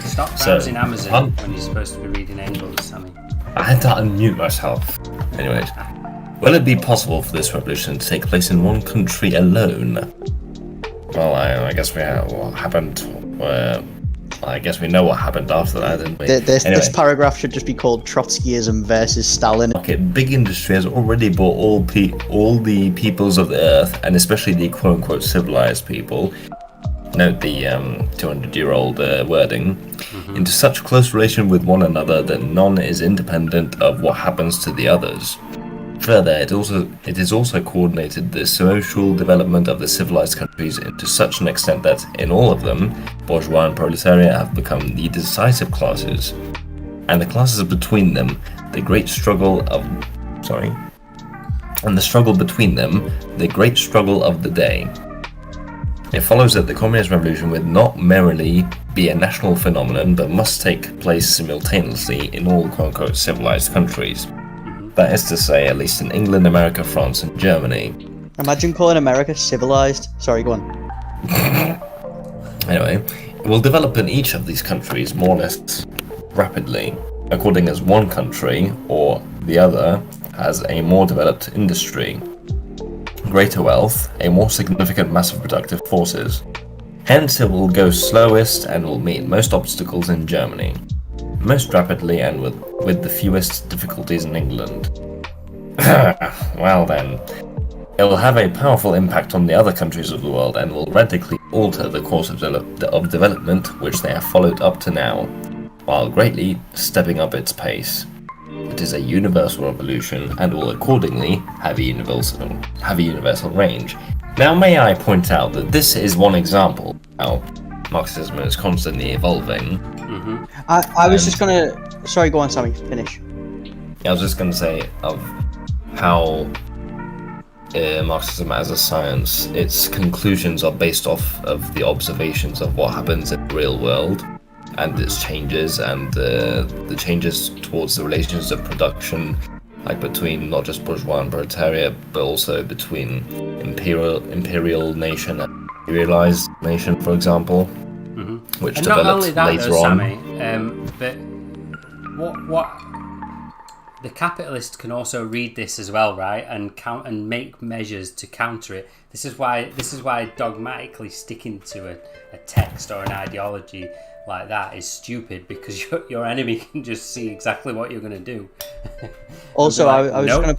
Stop browsing Amazon when you're supposed to be reading Engels, Sammy. I had to unmute myself. Anyways, will it be possible for this revolution to take place in one country alone? Well, I guess we have what happened. I guess we know what happened after that, didn't we? This paragraph should just be called Trotskyism versus Stalin. Okay, big industry has already brought all the peoples of the earth, and especially the quote-unquote civilized people, note the 200-year-old wording, into such close relation with one another that none is independent of what happens to the others. Further, it is also coordinated the social development of the civilized countries to such an extent that, in all of them, bourgeois and proletariat have become the decisive classes, and the classes between them, the great struggle of the day. It follows that the Communist Revolution would not merely be a national phenomenon, but must take place simultaneously in all quote-unquote civilized countries. That is to say, at least in England, America, France, and Germany. Imagine calling America civilized. Sorry, go on. Anyway, it will develop in each of these countries more or less rapidly, according as one country or the other has a more developed industry, greater wealth, a more significant mass of productive forces. Hence, it will go slowest and will meet most obstacles in Germany, most rapidly and with the fewest difficulties in England. Well then, it will have a powerful impact on the other countries of the world and will radically alter the course of development which they have followed up to now, while greatly stepping up its pace. It is a universal revolution and will accordingly have a universal range. Now may I point out that this is one example of how Marxism is constantly evolving. I was just gonna... Sorry, go on, Sammy, finish. I was just gonna say of how Marxism as a science, its conclusions are based off of the observations of what happens in the real world, and its changes, and the changes towards the relations of production, like between not just bourgeois and proletariat, but also between imperial nation and imperialized nation, for example, which and developed not only that, later though, on. Sammy, but what the capitalists can also read this as well, right, and make measures to counter it. This is why dogmatically sticking to a text or an ideology like that is stupid, because your enemy can just see exactly what you're going to do. Also, like, I was nope. gonna...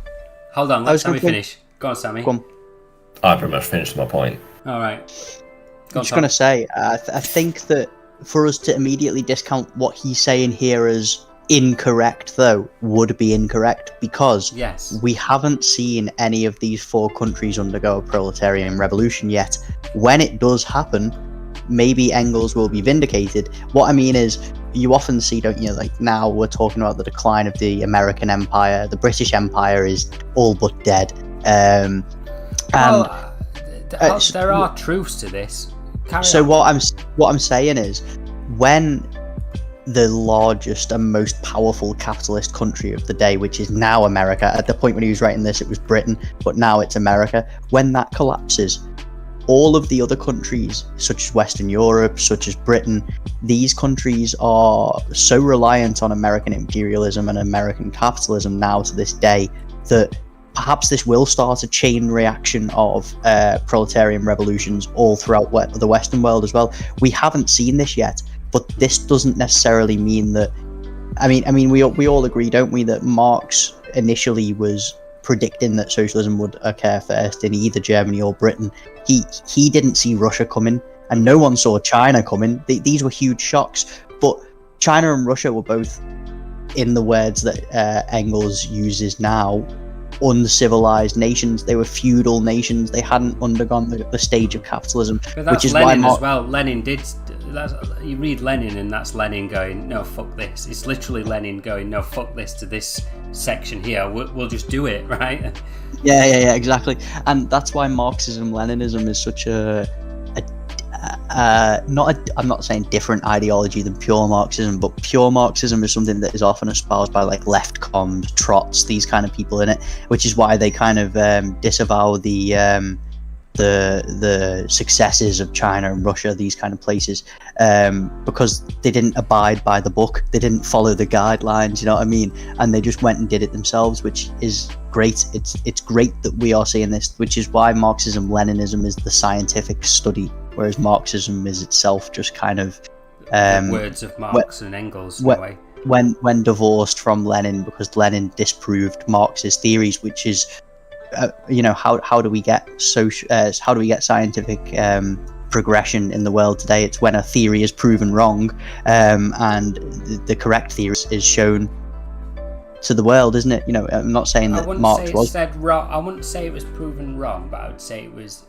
Hold on, let Sammy finish. Go on, Sammy. Go on. I pretty much finished my point. All right. I'm just going to say, I think that for us to immediately discount what he's saying here as incorrect, though, would be incorrect, because we haven't seen any of these four countries undergo a proletarian revolution yet. When it does happen, maybe Engels will be vindicated. What I mean is, you often see, don't you, like now we're talking about the decline of the American Empire, the British Empire is all but dead. There are truths to this. So what I'm saying is, when the largest and most powerful capitalist country of the day, which is now America, at the point when he was writing this it was Britain, but now it's America, when that collapses, all of the other countries, such as Western Europe, such as Britain, these countries are so reliant on American imperialism and American capitalism now to this day that perhaps this will start a chain reaction of proletarian revolutions all throughout the Western world as well. We haven't seen this yet, but this doesn't necessarily mean that... I mean, we all agree, don't we, that Marx initially was predicting that socialism would occur first in either Germany or Britain. He didn't see Russia coming, and no one saw China coming. These were huge shocks, but China and Russia were both, in the words that Engels uses now, uncivilized nations. They were feudal nations. They hadn't undergone the stage of capitalism, but that's which is Lenin why as well. Lenin did. You read Lenin, and that's Lenin going, "No, fuck this." It's literally Lenin going, "No, fuck this" to this section here. We'll just do it, right? Yeah, exactly. And that's why Marxism-Leninism is such I'm not saying different ideology than pure Marxism, but pure Marxism is something that is often espoused by like left comms, trots, these kind of people in it, which is why they kind of disavow the successes of China and Russia, these kind of places, because they didn't abide by the book, they didn't follow the guidelines, you know what I mean, and they just went and did it themselves, which is great. It's great that we are seeing this, which is why Marxism-Leninism is the scientific study, whereas Marxism is itself just kind of words of Marx and Engels in a way. When divorced from Lenin, because Lenin disproved Marx's theories, which is how do we get scientific progression in the world today. It's when a theory is proven wrong, and the correct theory is shown to the world, isn't it? You know, I'm not saying that Marx was said wrong. I wouldn't say it was proven wrong, but I would say it was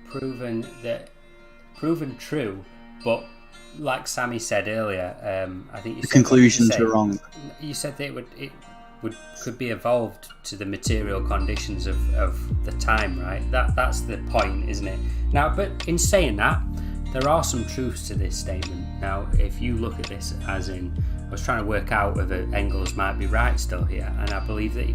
proven true. But like Sammy said earlier, I think you said conclusions were wrong. You said that it could be evolved to the material conditions of the time, right? That's the point, isn't it? Now, but in saying that, there are some truths to this statement. Now, if you look at this as in, I was trying to work out whether Engels might be right still here, and I believe that he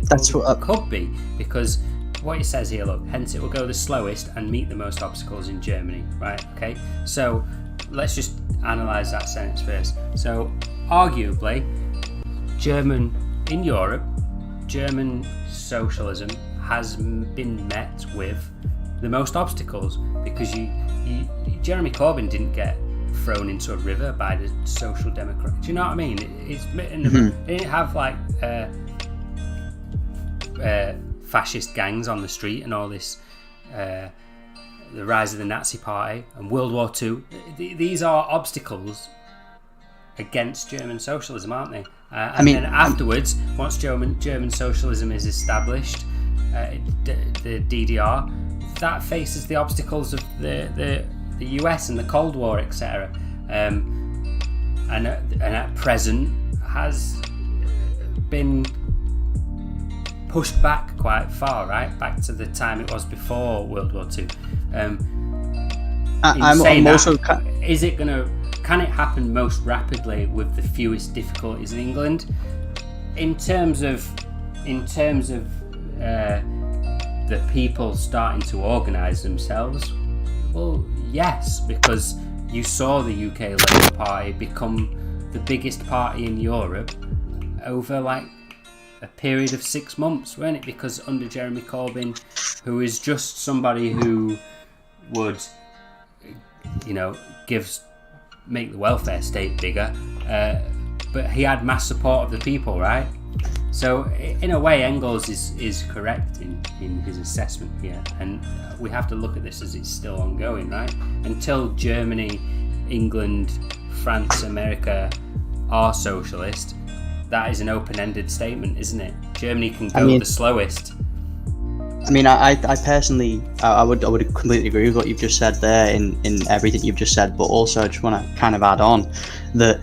could be, because what it says here, look, hence it will go the slowest and meet the most obstacles in Germany, right? Okay, so let's just analyse that sentence first. So, arguably, in Europe, German socialism has been met with the most obstacles, because Jeremy Corbyn didn't get thrown into a river by the Social Democrats. Do you know what I mean? It didn't have like fascist gangs on the street and all this, the rise of the Nazi Party and World War II. These are obstacles against German socialism, aren't they? Then afterwards, once German socialism is established, the DDR, that faces the obstacles of the US and the Cold War, etc. And at present has been pushed back quite far, right? Back to the time it was before World War II. Can it happen most rapidly with the fewest difficulties in England? In terms of the people starting to organise themselves, well, yes, because you saw the UK Labour Party become the biggest party in Europe over like a period of 6 months, weren't it? Because under Jeremy Corbyn, who is just somebody who would, make the welfare state bigger, but he had mass support of the people, right? So in a way, Engels is correct in his assessment here, and we have to look at this as it's still ongoing, right? Until Germany, England, France, America are socialist, that is an open-ended statement, isn't it? Germany can go the slowest. I personally, I would completely agree with what you've just said there in everything you've just said, but also I just want to kind of add on that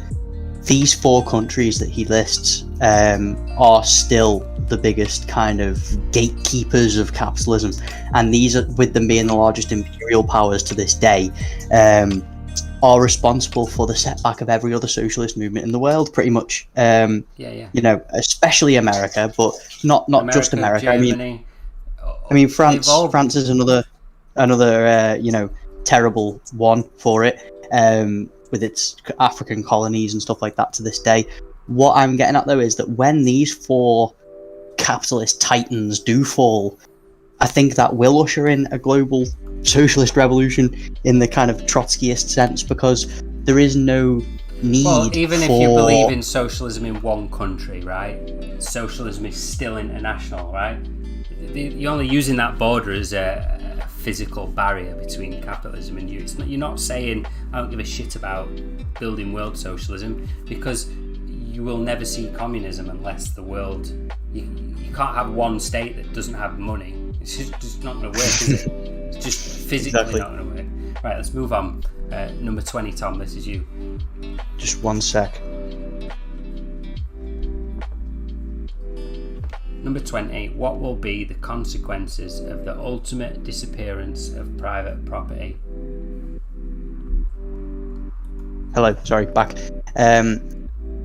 these 4 countries that he lists are still the biggest kind of gatekeepers of capitalism, and these are, with them being the largest imperial powers to this day, are responsible for the setback of every other socialist movement in the world, pretty much. Especially America, but not just America. Germany, France is another terrible one for it, with its African colonies and stuff like that to this day. What I'm getting at though is that when these 4 capitalist titans do fall, I think that will usher in a global socialist revolution in the kind of Trotskyist sense, because there is no need. Well, even if you believe in socialism in one country, right? Socialism is still international, right? You're only using that border as a physical barrier between capitalism and you. You're not saying I don't give a shit about building world socialism, because you will never see communism unless the world. You can't have one state that doesn't have money. It's just not going to work, is it? It's just physically not going to work. Right, let's move on. Number 20, Tom, this is you. Just one sec. Number 20, what will be the consequences of the ultimate disappearance of private property? Hello, sorry, back.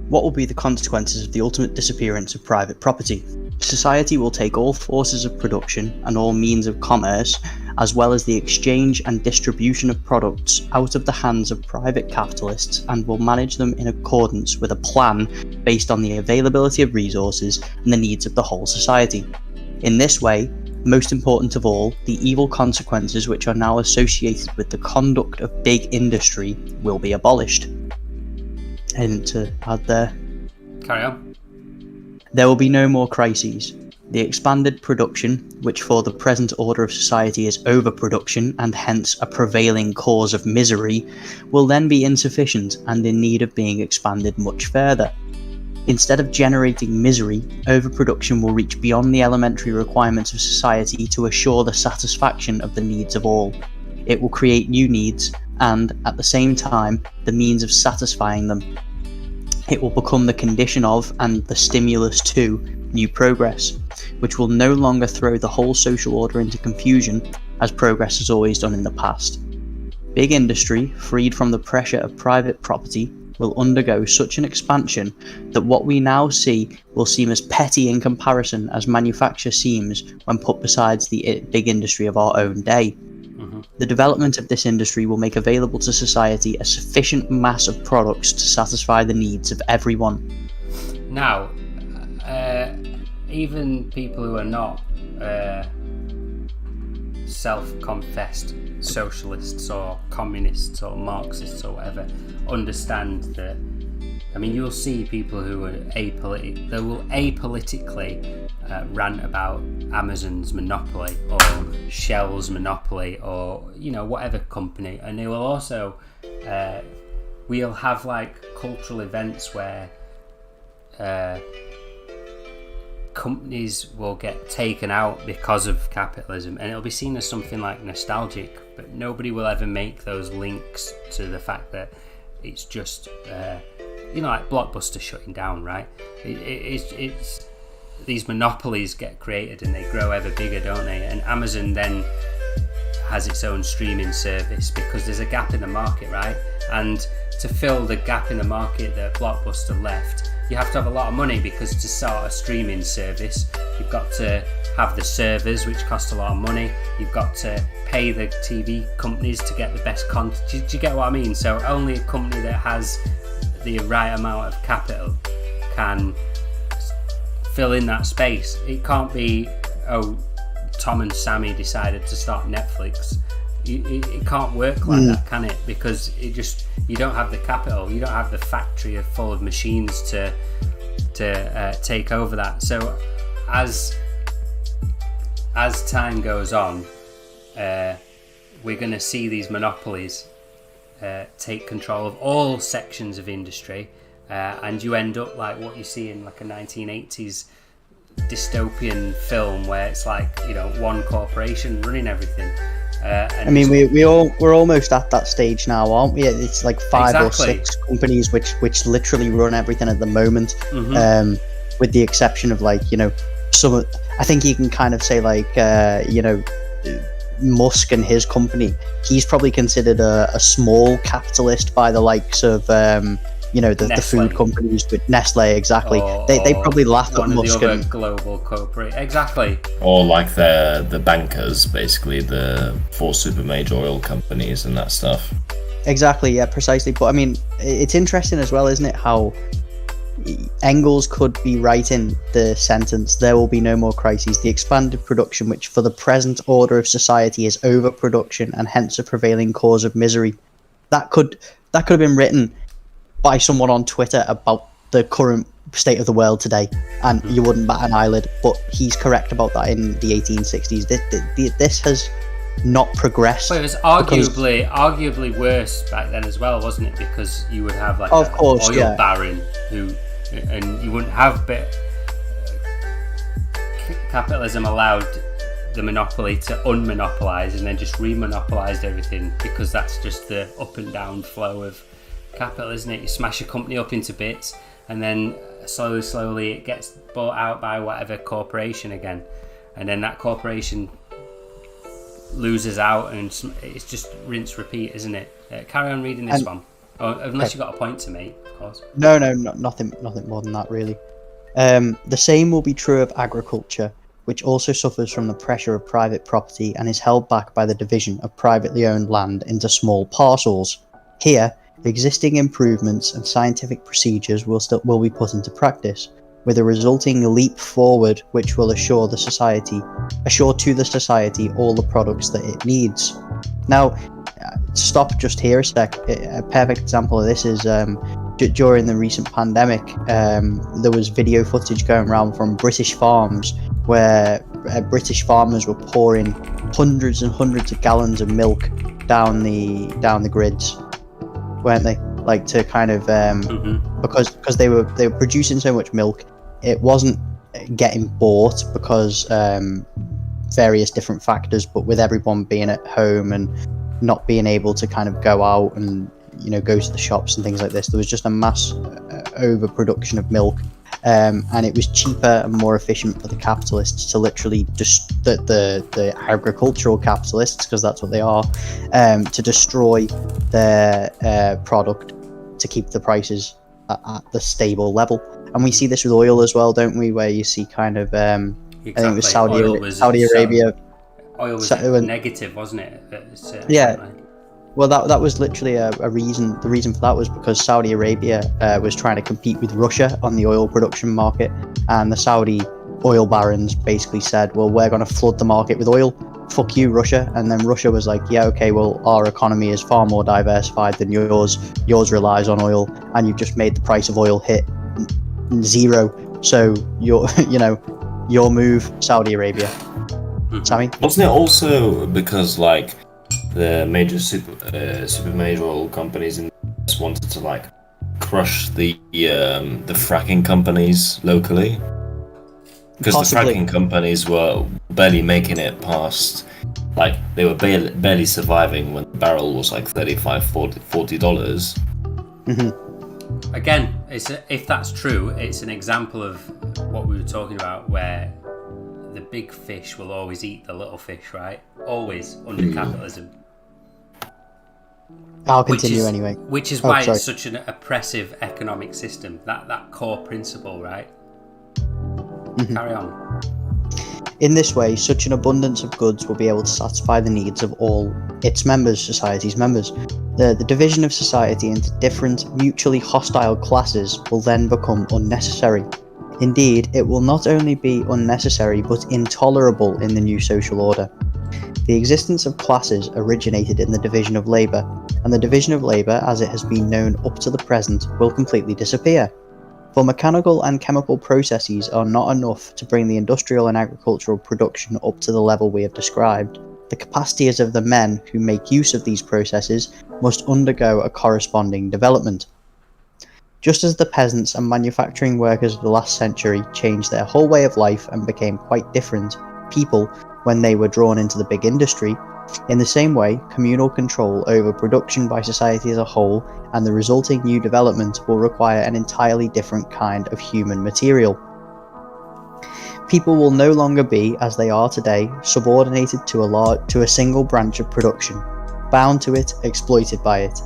What will be the consequences of the ultimate disappearance of private property? Society will take all forces of production and all means of commerce, as well as the exchange and distribution of products, out of the hands of private capitalists, and will manage them in accordance with a plan based on the availability of resources and the needs of the whole society. In this way, most important of all, the evil consequences which are now associated with the conduct of big industry will be abolished. And to add there, carry on. There will be no more crises. The expanded production, which for the present order of society is overproduction and hence a prevailing cause of misery, will then be insufficient and in need of being expanded much further. Instead of generating misery, overproduction will reach beyond the elementary requirements of society to assure the satisfaction of the needs of all. It will create new needs and, at the same time, the means of satisfying them. It will become the condition of, and the stimulus to, new progress, which will no longer throw the whole social order into confusion, as progress has always done in the past. Big industry, freed from the pressure of private property, will undergo such an expansion that what we now see will seem as petty in comparison as manufacture seems when put beside the big industry of our own day. The development of this industry will make available to society a sufficient mass of products to satisfy the needs of everyone. Now, even people who are not self-confessed socialists or communists or Marxists or whatever understand that. I mean, you'll see people who are apolitical. They will apolitically rant about Amazon's monopoly or Shell's monopoly or whatever company, and they will also we'll have like cultural events where companies will get taken out because of capitalism, and it'll be seen as something like nostalgic, but nobody will ever make those links to the fact that it's just like Blockbuster shutting down, right? It's these monopolies get created and they grow ever bigger, don't they? And Amazon then has its own streaming service because there's a gap in the market, right? And to fill the gap in the market that Blockbuster left, you have to have a lot of money, because to start a streaming service, you've got to have the servers, which cost a lot of money. You've got to pay the TV companies to get the best content. Do you get what I mean? So only a company that has the right amount of capital can fill in that space. It can't be, Tom and Sammy decided to start Netflix. It can't work like that, can it? Because you don't have the capital, you don't have the factory full of machines to take over that. So as time goes on, we're going to see these monopolies take control of all sections of industry, and you end up like what you see in like a 1980s dystopian film where it's like one corporation running everything. I mean, we're almost at that stage now, aren't we? It's like five or six companies which literally run everything at the moment, with the exception of some. I think you can kind of say Musk and his company. He's probably considered a small capitalist by the likes of the food companies with Nestle, exactly. They probably laugh at Musk and global corporate, exactly. Or like the bankers, basically the four super major oil companies and that stuff. Exactly, yeah, precisely. But I mean, it's interesting as well, isn't it, how Engels could be writing the sentence, "There will be no more crises. The expanded production, which for the present order of society is overproduction and hence a prevailing cause of misery." That could have been written by someone on Twitter about the current state of the world today, and you wouldn't bat an eyelid. But he's correct about that in the 1860s. This has not progressed. Well, it was arguably worse back then as well, wasn't it? Because you would have like oil baron and you wouldn't have. But capitalism allowed the monopoly to unmonopolize and then just remonopolized everything, because that's just the up and down flow of capital, isn't it? You smash a company up into bits and then slowly it gets bought out by whatever corporation again, and then that corporation loses out, and it's just rinse repeat, isn't it? Carry on reading this one, unless you've got a point to make, of course. No, nothing more than that, really. The same will be true of agriculture, which also suffers from the pressure of private property and is held back by the division of privately owned land into small parcels. Here, existing improvements and scientific procedures will be put into practice, with a resulting leap forward which will assure to the society all the products that it needs. Now, stop just here a sec. A perfect example of this is during the recent pandemic, there was video footage going around from British farms where British farmers were pouring hundreds and hundreds of gallons of milk down the grids, weren't they? Like to kind of because they were producing so much milk, it wasn't getting bought because various different factors, but with everyone being at home and not being able to kind of go out and go to the shops and things like this, there was just a mass overproduction of milk, and it was cheaper and more efficient for the capitalists to literally just the agricultural capitalists, because that's what they are, to destroy their product to keep the prices at the stable level. And we see this with oil as well, don't we, where you see kind of Exactly. I think it was Saudi Arabia. Oil was negative, wasn't it? Yeah. Well, that was literally a reason. The reason for that was because Saudi Arabia was trying to compete with Russia on the oil production market, and the Saudi oil barons basically said, well, we're going to flood the market with oil. Fuck you, Russia. And then Russia was like, yeah, okay, well, our economy is far more diversified than yours. Yours relies on oil, and you've just made the price of oil hit zero. So your move, Saudi Arabia. Sammy? Wasn't it also because like the major super major oil companies in the US wanted to like crush the fracking companies locally? Because Possibly. the fracking companies were barely making it past, like they were barely surviving when the barrel was like $35-$40. Again, if that's true, it's an example of what we were talking about, where the big fish will always eat the little fish, right? Always under capitalism. I'll continue anyway. Which is why it's such an oppressive economic system. That core principle, right? Carry on. In this way, such an abundance of goods will be able to satisfy the needs of all its members, society's members. The division of society into different, mutually hostile classes will then become unnecessary. Indeed, it will not only be unnecessary, but intolerable in the new social order. The existence of classes originated in the division of labour, and the division of labour, as it has been known up to the present, will completely disappear. For mechanical and chemical processes are not enough to bring the industrial and agricultural production up to the level we have described. The capacities of the men who make use of these processes must undergo a corresponding development. Just as the peasants and manufacturing workers of the last century changed their whole way of life and became quite different people when they were drawn into the big industry, in the same way, communal control over production by society as a whole and the resulting new development will require an entirely different kind of human material. People will no longer be, as they are today, subordinated to a single branch of production, bound to it, exploited by it.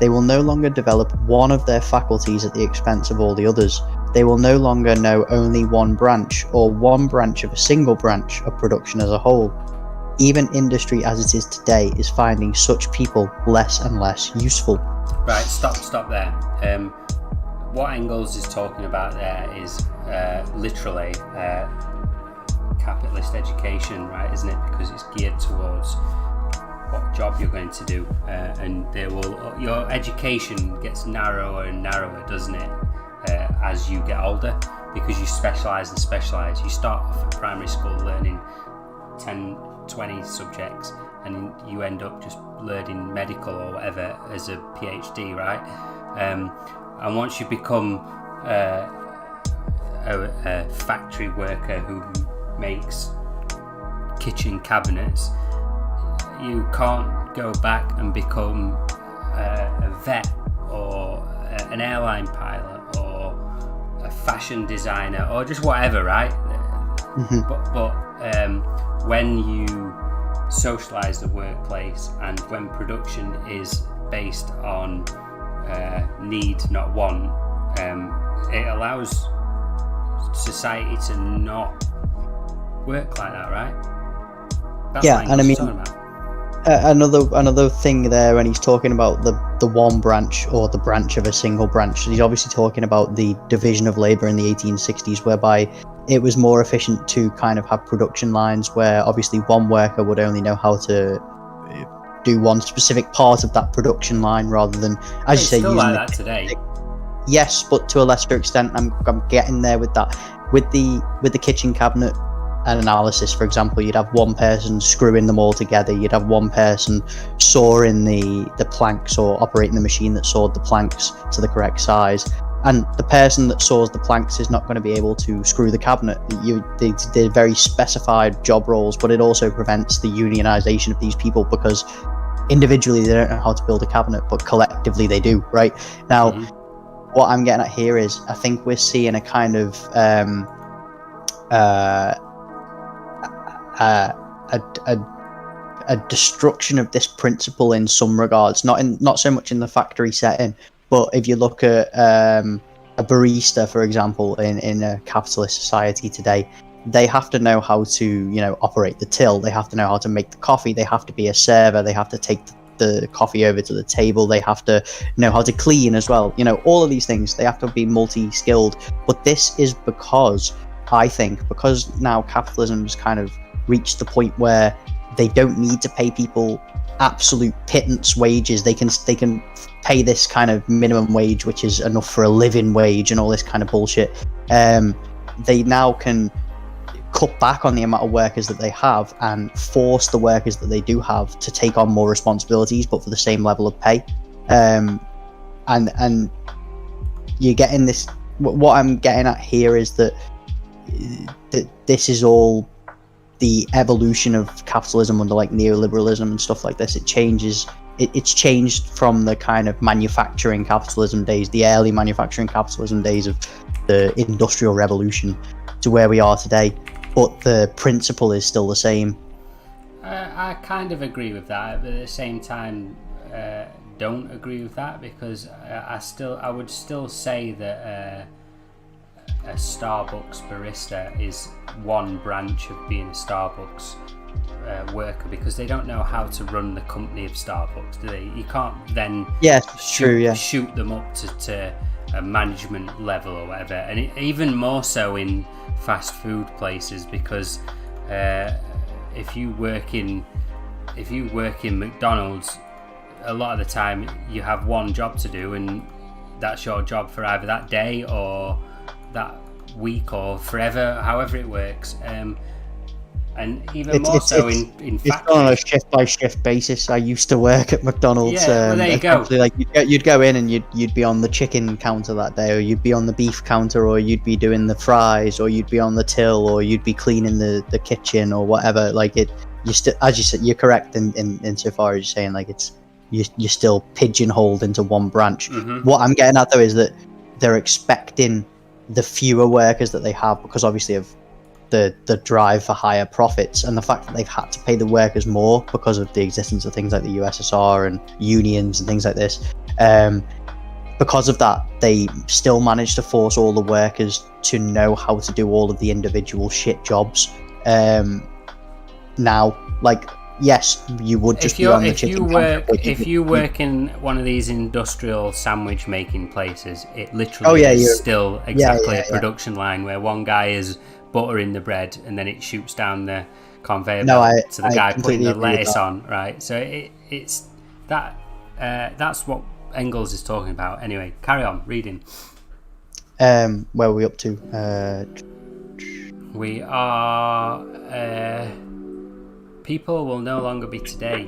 They will no longer develop one of their faculties at the expense of all the others. They will no longer know only one branch, or one branch of a single branch of production as a whole. Even industry as it is today is finding such people less and less useful. Right, stop there. What Engels is talking about there is literally capitalist education, right, isn't it? Because it's geared towards what job you're going to do, and your education gets narrower and narrower, doesn't it, as you get older, because you specialise. You start off at primary school learning 10-20 subjects, and you end up just learning medical or whatever as a PhD, right? And once you become a factory worker who makes kitchen cabinets, you can't go back and become a vet or an airline pilot or a fashion designer or just whatever, right? But when you socialise the workplace and when production is based on need, not want, it allows society to not work like that, right? That's and I mean, another thing there when he's talking about the one branch or the branch of a single branch, he's obviously talking about the division of labour in the 1860s, whereby it was more efficient to kind of have production lines where obviously one worker would only know how to do one specific part of that production line rather than, as you say, still using like that today. yes, but to a lesser extent. I'm getting there with that. With the kitchen cabinet analysis, for example, you'd have one person screwing them all together. You'd have one person sawing the planks or operating the machine that sawed the planks to the correct size. And the person that saws the planks is not going to be able to screw the cabinet. They're very specified job roles, but it also prevents the unionization of these people because individually they don't know how to build a cabinet, but collectively they do, right? Now, what I'm getting at here is I think we're seeing a kind of a destruction of this principle in some regards, not so much in the factory setting, but if you look at a barista, for example, in a capitalist society today, they have to know how to, operate the till. They have to know how to make the coffee. They have to be a server. They have to take the coffee over to the table. They have to know how to clean as well. All of these things, they have to be multi-skilled. But this is because now capitalism has kind of reached the point where they don't need to pay people absolute pittance wages. They can pay this kind of minimum wage, which is enough for a living wage and all this kind of bullshit. They now can cut back on the amount of workers that they have and force the workers that they do have to take on more responsibilities, but for the same level of pay. And you're getting this. What I'm getting at here is that this is all the evolution of capitalism under like neoliberalism and stuff like this. It's changed from the kind of manufacturing capitalism days, the early manufacturing capitalism days of the Industrial Revolution, to where we are today. But the principle is still the same. I kind of agree with that, but at the same time don't agree with that, because I would still say that a Starbucks barista is one branch of being a Starbucks worker, because they don't know how to run the company of Starbucks, do they? You can't then shoot them up to a management level or whatever, and even more so in fast food places, because if you work in McDonald's, a lot of the time you have one job to do, and that's your job for either that day or that week or forever, however it works. And even more so in it's factories. on a shift by shift basis. I used to work at McDonald's. Yeah, well, there you go. Like you'd go in and you'd be on the chicken counter that day, or you'd be on the beef counter, or you'd be doing the fries, or you'd be on the till, or you'd be cleaning the kitchen or whatever. Like you still, as you said, you're correct in so far as you're saying, like you're still pigeonholed into one branch. Mm-hmm. What I'm getting at though is that they're expecting the fewer workers that they have, because obviously of the drive for higher profits, and the fact that they've had to pay the workers more because of the existence of things like the USSR and unions and things like this. Because of that, they still manage to force all the workers to know how to do all of the individual shit jobs. Now, like, yes, you would just be on the chicken counter. If you work in one of these industrial sandwich making places, it literally is still exactly a production line where one guy is buttering the bread and then it shoots down the conveyor belt to the guy putting the lettuce on, right? So it's that that's what Engels is talking about. Anyway, carry on reading. Where are we up to? We are people will no longer be today.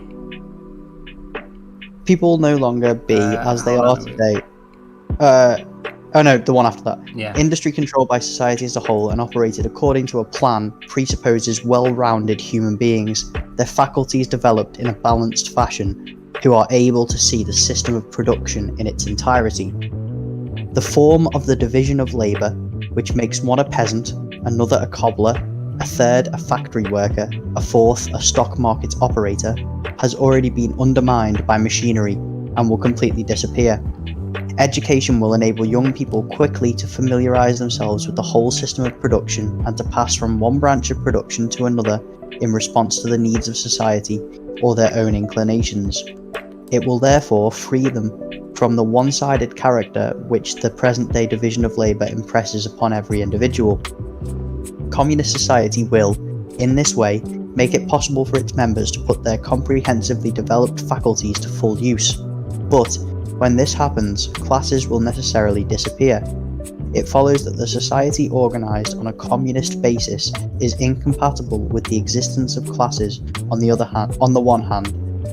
People will no longer be as they are today. Oh no, the one after that. Yeah. Industry controlled by society as a whole and operated according to a plan presupposes well-rounded human beings, their faculties developed in a balanced fashion, who are able to see the system of production in its entirety. The form of the division of labour, which makes one a peasant, another a cobbler, a third a factory worker, a fourth a stock market operator, has already been undermined by machinery and will completely disappear. Education will enable young people quickly to familiarise themselves with the whole system of production and to pass from one branch of production to another in response to the needs of society or their own inclinations. It will therefore free them from the one-sided character which the present-day division of labour impresses upon every individual. Communist society will, in this way, make it possible for its members to put their comprehensively developed faculties to full use. But When this happens, classes will necessarily disappear. It follows that the society organised on a communist basis is incompatible with the existence of classes on the one hand,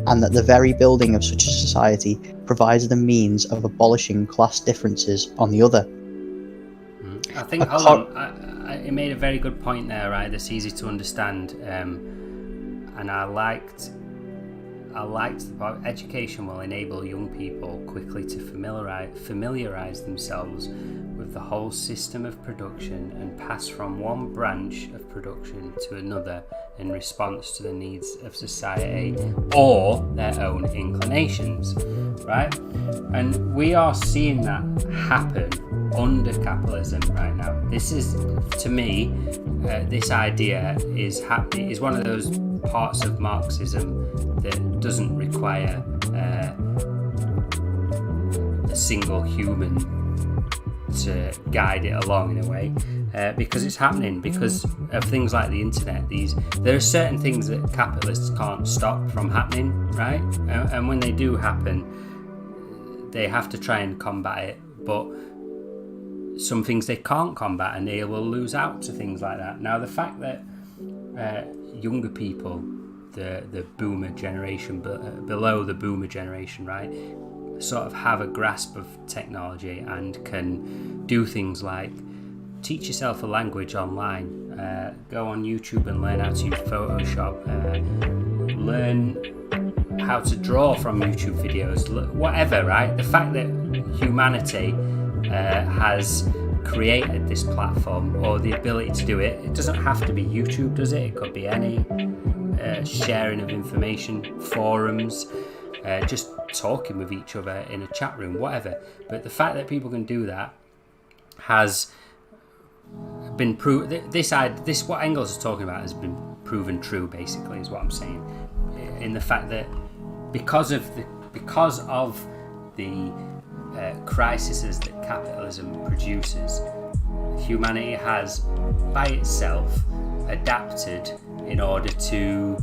and that the very building of such a society provides the means of abolishing class differences on the other. I think, hold on, it made a very good point there, right? That's easy to understand, and I liked the part. Education will enable young people quickly to familiarise themselves with the whole system of production and pass from one branch of production to another in response to the needs of society or their own inclinations, right? And we are seeing that happen under capitalism right now. This is, to me, this idea is one of those parts of Marxism that doesn't require a single human to guide it along in a way, because it's happening because of things like the internet. There are certain things that capitalists can't stop from happening, right? And when they do happen, they have to try and combat it, but some things they can't combat and they will lose out to things like that. Now, the fact that younger people, the boomer generation, below the boomer generation, right, sort of have a grasp of technology and can do things like teach yourself a language online, go on YouTube and learn how to use Photoshop, learn how to draw from YouTube videos, whatever, right? The fact that humanity has created this platform or the ability to do it doesn't have to be YouTube, does it? It could be any sharing of information, forums, just talking with each other in a chat room, whatever. But the fact that people can do that has been proved. This what Engels is talking about has been proven true, basically, is what I'm saying. In the fact that because of the crises that capitalism produces, humanity has by itself adapted in order to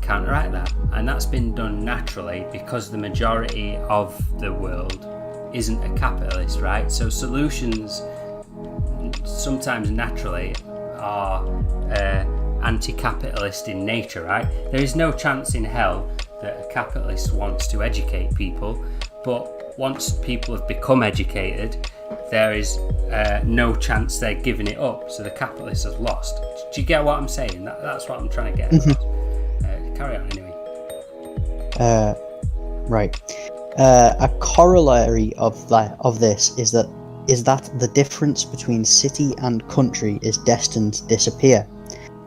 counteract that, and that's been done naturally because the majority of the world isn't a capitalist, right? So solutions sometimes naturally are anti-capitalist in nature, right? There is no chance in hell that a capitalist wants to educate people, but once people have become educated, there is no chance they're giving it up, so the capitalist has lost. Do you get what I'm saying? That's what I'm trying to get at. Carry on anyway. Right. A corollary of this is that the difference between city and country is destined to disappear.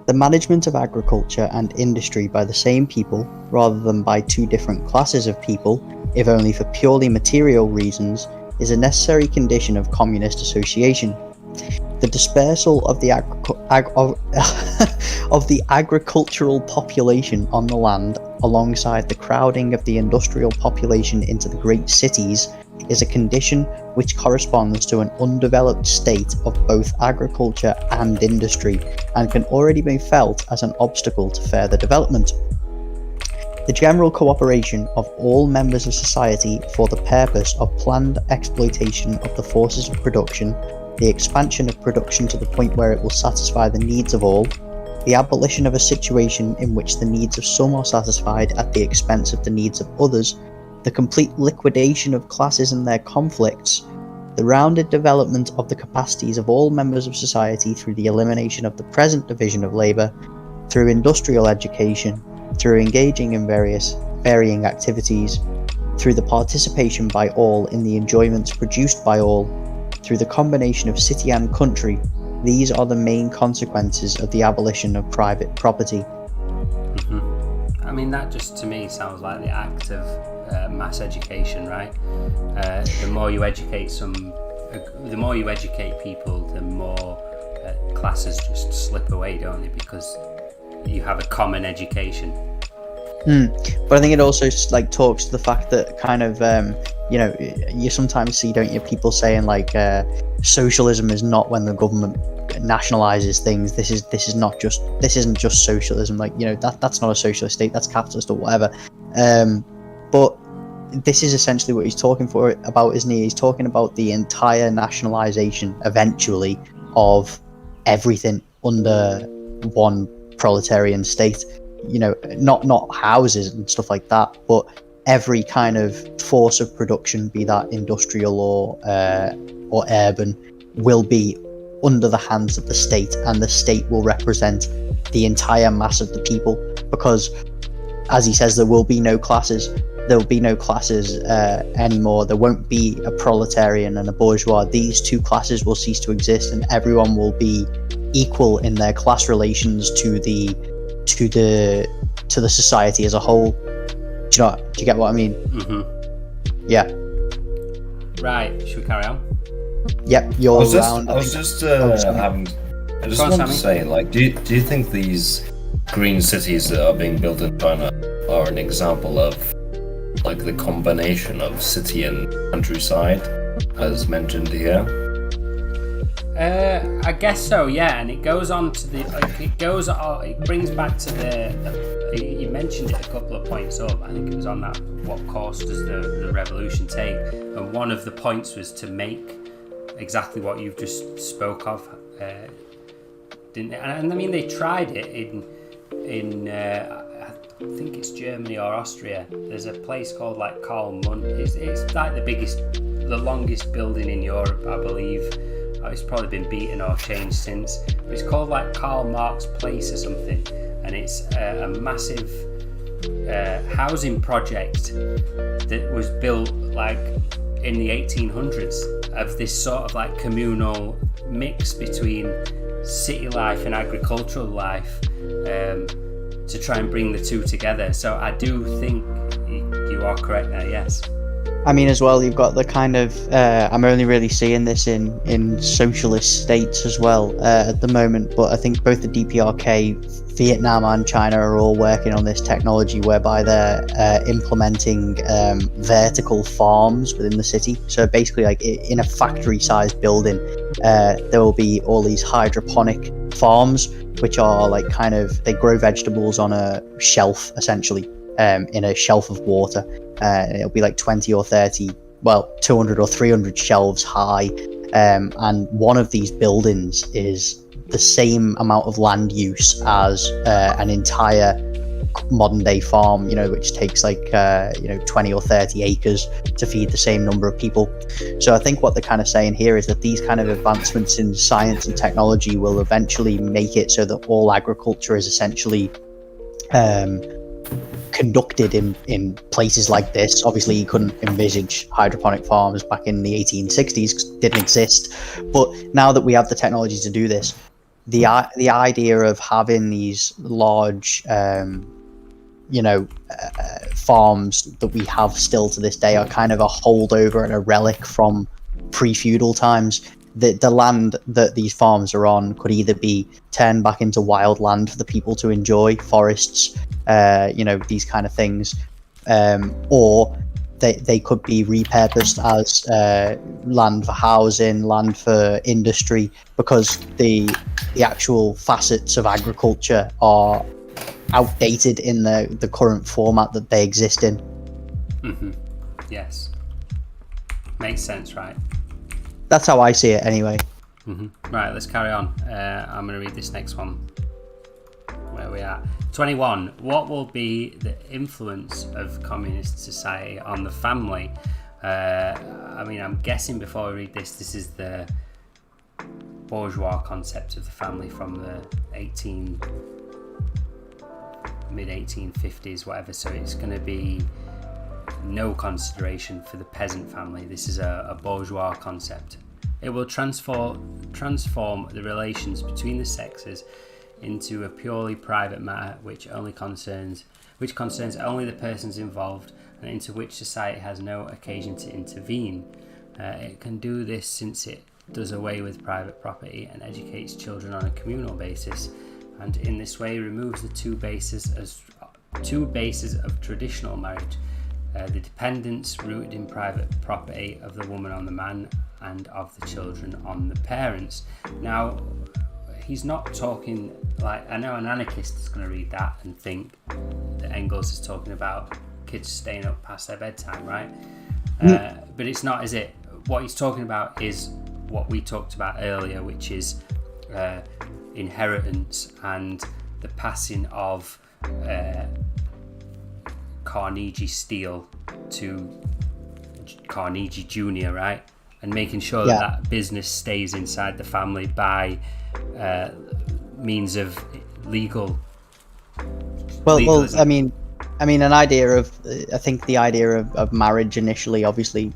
The management of agriculture and industry by the same people, rather than by two different classes of people, if only for purely material reasons, is a necessary condition of communist association. The dispersal of the agricultural population on the land, alongside the crowding of the industrial population into the great cities, is a condition which corresponds to an undeveloped state of both agriculture and industry, and can already be felt as an obstacle to further development. The general cooperation of all members of society for the purpose of planned exploitation of the forces of production, the expansion of production to the point where it will satisfy the needs of all, the abolition of a situation in which the needs of some are satisfied at the expense of the needs of others, the complete liquidation of classes and their conflicts, the rounded development of the capacities of all members of society through the elimination of the present division of labour, through industrial education, through engaging in varying activities, through the participation by all in the enjoyments produced by all, through the combination of city and country. These are the main consequences of the abolition of private property. I mean, that just to me sounds like the act of mass education, right? The more you educate people, the more classes just slip away, don't they? Because you have a common education. But I think it also like talks to the fact that kind of you sometimes see, don't you, people saying like socialism is not when the government nationalizes things. This isn't just socialism. Like, that's not a socialist state. That's capitalist or whatever. But this is essentially what he's talking about, isn't he? He's talking about the entire nationalization, eventually, of everything under one proletarian state. You know, not houses and stuff like that, but every kind of force of production, be that industrial or urban, will be under the hands of the state, and the state will represent the entire mass of the people. Because, as he says, there will be no classes. There will be no classes anymore. There won't be a proletarian and a bourgeois. These two classes will cease to exist, and everyone will be equal in their class relations to the society as a whole. Do you get what I mean? Mm-hmm. Yeah. Right. Should we carry on? Yep. You're around. I just wanted to say, like, do you think these green cities that are being built in China are an example of, like, the combination of city and countryside, as mentioned here? I guess so, yeah. And it goes on to it brings back to you mentioned it a couple of points up. I think it was on that, what course does the revolution take? And one of the points was to make exactly what you've just spoke of, didn't it? And I mean, they tried it in I think it's Germany or Austria. There's a place called, like, Karl Mundt. It's like the longest building in Europe, I believe. It's probably been beaten or changed since. But it's called, like, Karl Marx Place or something, and it's a massive housing project that was built, like, in the 1800s, of this sort of, like, communal mix between city life and agricultural life, to try and bring the two together. So I do think you are correct there, yes. I mean, as well, you've got the kind of I'm only really seeing this in socialist states as well at the moment, but I think both the DPRK, Vietnam and China are all working on this technology whereby they're implementing vertical farms within the city. So basically, like, in a factory-sized building, there will be all these hydroponic farms, which are, like, kind of, they grow vegetables on a shelf, essentially, in a shelf of water. It'll be like 20 or 30, 200 or 300 shelves high, and one of these buildings is the same amount of land use as an entire modern day farm, which takes like 20 or 30 acres to feed the same number of people. So I think what they're kind of saying here is that these kind of advancements in science and technology will eventually make it so that all agriculture is essentially conducted in places like this. Obviously, you couldn't envisage hydroponic farms back in the 1860s, 'cause it didn't exist. But now that we have the technology to do this, the idea of having these large farms that we have still to this day are kind of a holdover and a relic from pre-feudal times. The land that these farms are on could either be turned back into wild land for the people to enjoy, forests, these kind of things, or they could be repurposed as land for housing, land for industry, because the actual facets of agriculture are outdated in the current format that they exist in. Mm-hmm. Yes. Makes sense, right? That's how I see it anyway. Mm-hmm. Right, let's carry on. I'm going to read this next one. Where we are. 21. What will be the influence of communist society on the family? I'm guessing before we read this is the bourgeois concept of the family from the mid-1850s, whatever. So it's going to be no consideration for the peasant family. This is a bourgeois concept. It will transform the relations between the sexes into a purely private matter which concerns only the persons involved, and into which society has no occasion to intervene. It can do this since it does away with private property and educates children on a communal basis, and in this way removes the two bases of traditional marriage, the dependence rooted in private property of the woman on the man and of the children on the parents. Now, he's not talking, like, I know an anarchist is going to read that and think that Engels is talking about kids staying up past their bedtime, right? But it's not, is it? What he's talking about is what we talked about earlier, which is inheritance and the passing of Carnegie Steel to Carnegie Jr., right? And making sure that business stays inside the family by means of legal. Well, I mean, an idea of, I think the idea of marriage initially, obviously,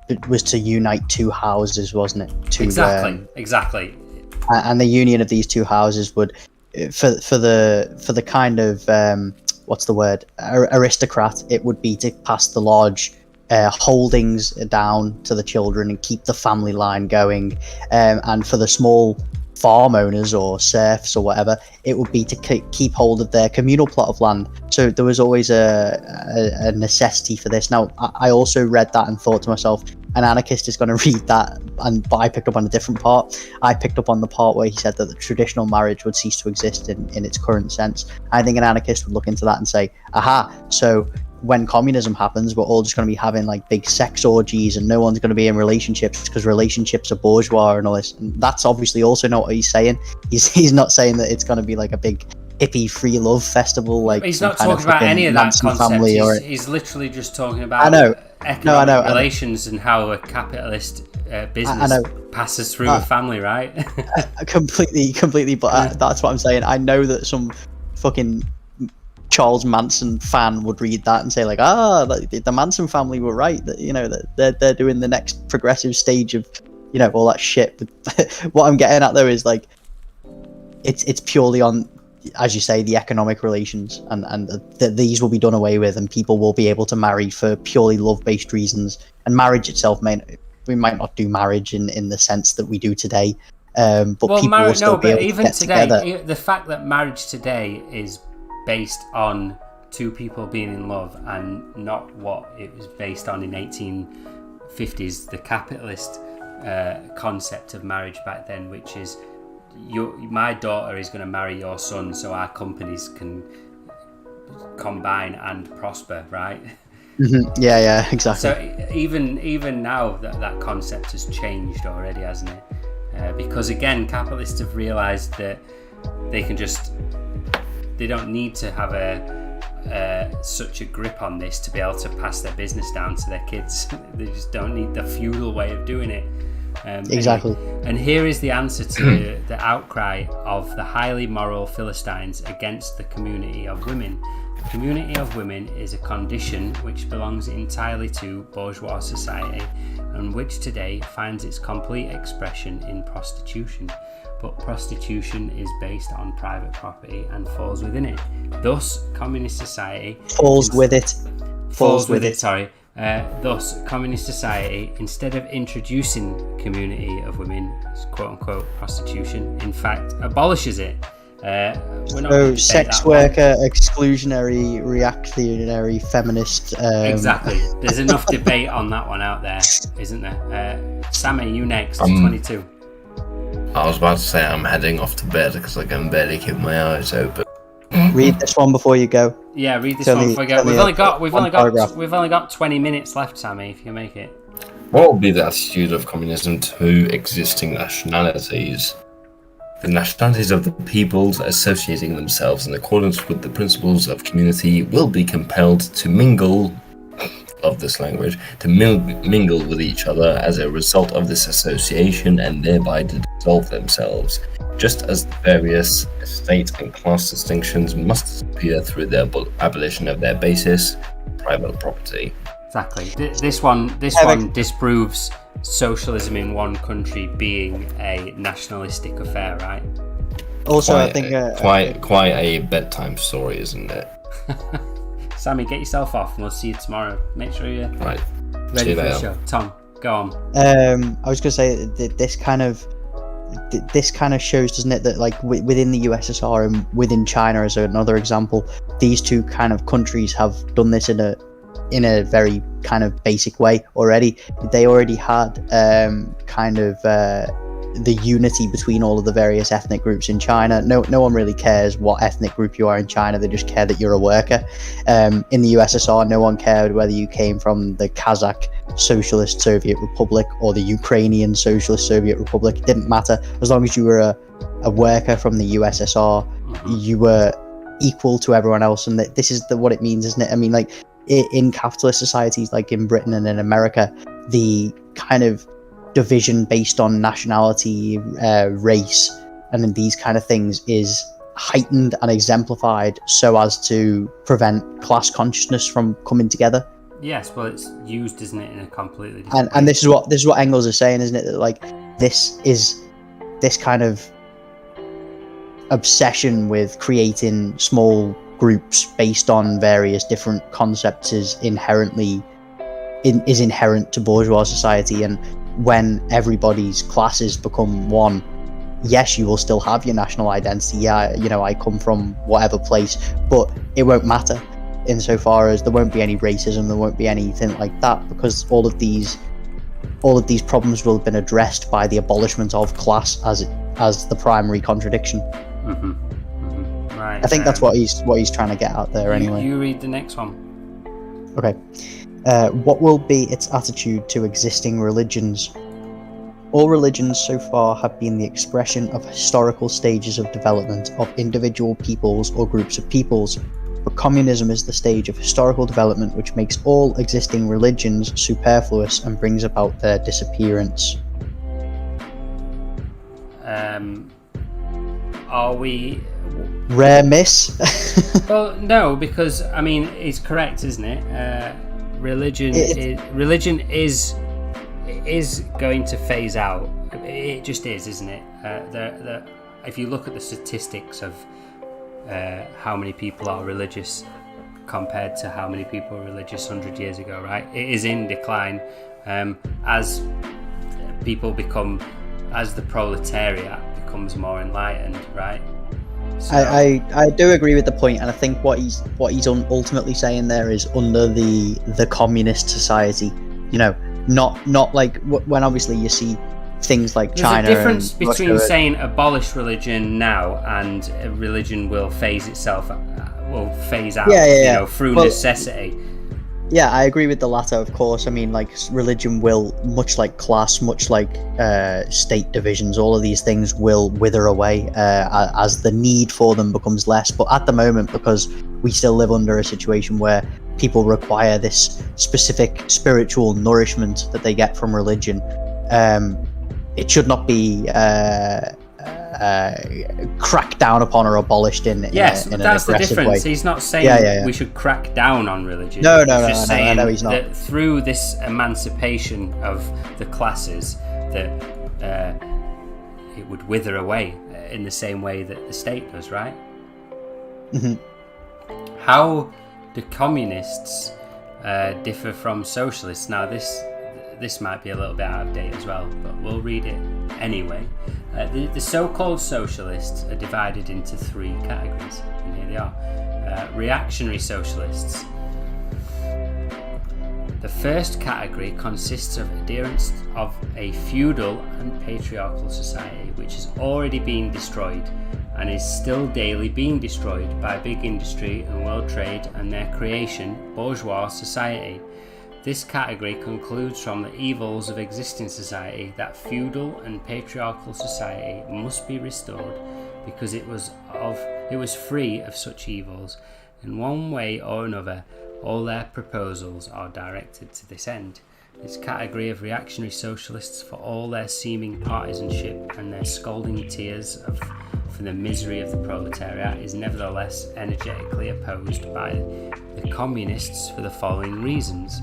it was to unite two houses, wasn't it? Exactly. And the union of these two houses would, for the kind of what's the word, aristocrat, it would be to pass the large holdings down to the children and keep the family line going, and for the small farm owners or serfs or whatever, it would be to keep hold of their communal plot of land. So there was always a necessity for this. Now, I also read that and thought to myself, an anarchist is going to read that, but I picked up on a different part. I picked up on the part where he said that the traditional marriage would cease to exist in its current sense. I think an anarchist would look into that and say, aha, so when communism happens, we're all just going to be having like big sex orgies and no one's going to be in relationships because relationships are bourgeois and all this. And that's obviously also not what he's saying. He's not saying that it's going to be like a big hippie free love festival. Like he's not talking about any of that concept. He's literally just talking about economic relations and how a capitalist business passes through a family, right? completely. But that's what I'm saying. I know that some fucking Charles Manson fan would read that and say like, the Manson family were right, that, you know, that they're doing the next progressive stage of, you know, all that shit. But what I'm getting at though is like, it's purely on, as you say, the economic relations, and these will be done away with, and people will be able to marry for purely love-based reasons. And marriage itself, we might not do marriage in the sense that we do today, but people will still be able to get together. The fact that marriage today is based on two people being in love and not what it was based on in 1850s, the capitalist concept of marriage back then, which is my daughter is going to marry your son so our companies can combine and prosper, right? Mm-hmm. Yeah, exactly. So even now that concept has changed already, hasn't it? Because again, capitalists have realized that they don't need to have such a grip on this to be able to pass their business down to their kids. They just don't need the feudal way of doing it. Exactly. And here is the answer to the outcry of the highly moral Philistines against the community of women. The community of women is a condition which belongs entirely to bourgeois society, and which today finds its complete expression in prostitution. But prostitution is based on private property and falls within it. Thus, communist society falls with it. Thus, communist society, instead of introducing community of women, quote-unquote prostitution, in fact, abolishes it. Sex worker, exclusionary, reactionary, feminist. Exactly. There's enough debate on that one out there, isn't there? Sammy, you next, 22. I was about to say I'm heading off to bed because I can barely keep my eyes open. Read this one before you go. Yeah, read this one before you go. We've only got 20 minutes left, Sammy, if you can make it. What will be the attitude of communism to existing nationalities? The nationalities of the peoples associating themselves in accordance with the principles of community will be compelled to mingle with each other as a result of this association, and thereby to dissolve themselves, just as the various state and class distinctions must disappear through the abolition of their basis, private property. Exactly. This one disproves socialism in one country being a nationalistic affair, right? Also, I think quite a bedtime story, isn't it? Sammy, get yourself off, and we'll see you tomorrow. Make sure you're ready for the show. Tom, go on. I was going to say that this kind of shows, doesn't it, that like within the USSR and within China, as another example, these two kind of countries have done this in a very kind of basic way already. They already had the unity between all of the various ethnic groups in China. No one really cares what ethnic group you are in China. They just care that you're a worker. In the USSR, no one cared whether you came from the Kazakh Socialist Soviet Republic or the Ukrainian Socialist Soviet Republic. It didn't matter. As long as you were a worker from the USSR, you were equal to everyone else. And this is what it means, isn't it? I mean, like, in capitalist societies like in Britain and in America, the kind of division based on nationality, race, and in these kind of things is heightened and exemplified so as to prevent class consciousness from coming together. Yes, well, it's used, isn't it, in a completely different way. And this is what Engels is saying, isn't it? That, like, this kind of obsession with creating small groups based on various different concepts is inherent to bourgeois society. And when everybody's classes become one, yes, you will still have your national identity. Yeah, I come from whatever place, but it won't matter insofar as there won't be any racism, there won't be anything like that, because all of these problems will have been addressed by the abolishment of class as the primary contradiction. Right. I think that's what he's trying to get out there anyway. You read the next one. Okay. What will be its attitude to existing religions? All religions so far have been the expression of historical stages of development of individual peoples or groups of peoples, but communism is the stage of historical development which makes all existing religions superfluous and brings about their disappearance. Are we... Rare miss? Well, no, because, I mean, it's correct, isn't it? Religion is going to phase out. It just is, isn't it? If you look at the statistics of how many people are religious compared to how many people were religious 100 years ago, right? It is in decline as the proletariat becomes more enlightened, right? So, I do agree with the point, and I think what he's ultimately saying there is under the communist society, not like when obviously you see things like China. There's a difference and between Russia. saying abolish religion now and religion will phase out through necessity. Yeah, I agree with the latter, of course. I mean, like, religion will, much like class, much like state divisions, all of these things will wither away as the need for them becomes less. But at the moment, because we still live under a situation where people require this specific spiritual nourishment that they get from religion, it should not be cracked down upon or abolished in an that's the difference. way. He's not saying we should crack down on religion. He's just saying he's not. That through this emancipation of the classes, that it would wither away in the same way that the state does, right? Mm-hmm. How do communists differ from socialists? Now, this might be a little bit out of date as well, but we'll read it anyway. The so-called socialists are divided into three categories, and here they are. Reactionary socialists. The first category consists of adherents of a feudal and patriarchal society which has already been destroyed and is still daily being destroyed by big industry and world trade and their creation, bourgeois society. This category concludes from the evils of existing society that feudal and patriarchal society must be restored because it was free of such evils. In one way or another, all their proposals are directed to this end. This category of reactionary socialists, for all their seeming partisanship and their scalding tears for the misery of the proletariat, is nevertheless energetically opposed by the communists for the following reasons.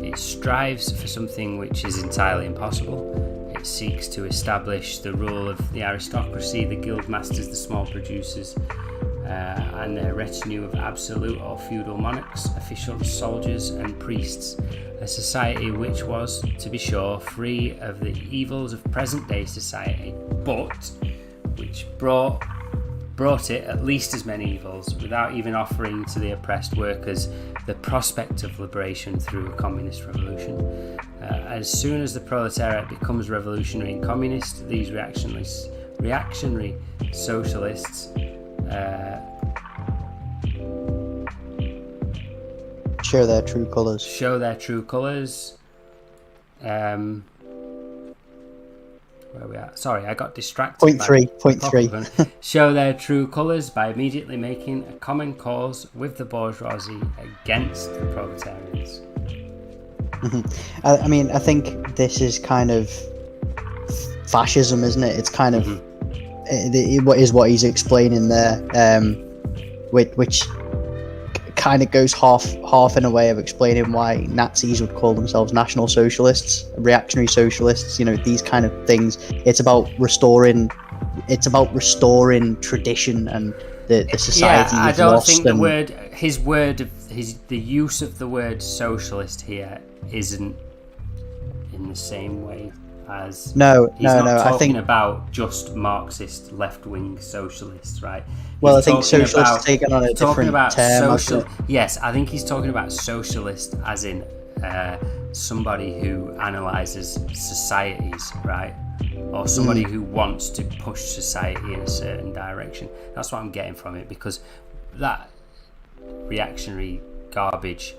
It strives for something which is entirely impossible. It seeks to establish the rule of the aristocracy, the guild masters, the small producers, and their retinue of absolute or feudal monarchs, officials, soldiers, and priests. A society which was, to be sure, free of the evils of present-day society, but which brought it at least as many evils, without even offering to the oppressed workers the prospect of liberation through a communist revolution. As soon as the proletariat becomes revolutionary and communist, these reactionary socialists show their true colours. Where are we at? Sorry, I got distracted. Point three. Show their true colours by immediately making a common cause with the bourgeoisie against the proletarians. I mean, I think this is kind of fascism, isn't it? It's kind of what he's explaining there, which kind of goes half in a way of explaining why Nazis would call themselves National Socialists, reactionary socialists. You know, these kind of things. It's about restoring tradition and the society. Yeah, I don't think the use of the word socialist here isn't in the same way as he's not talking about just Marxist left-wing socialists, right? Well, I think socialist is taken on a different term. Yes, I think he's talking about socialist as in somebody who analyzes societies, right? Or somebody who wants to push society in a certain direction. That's what I'm getting from it, because that reactionary garbage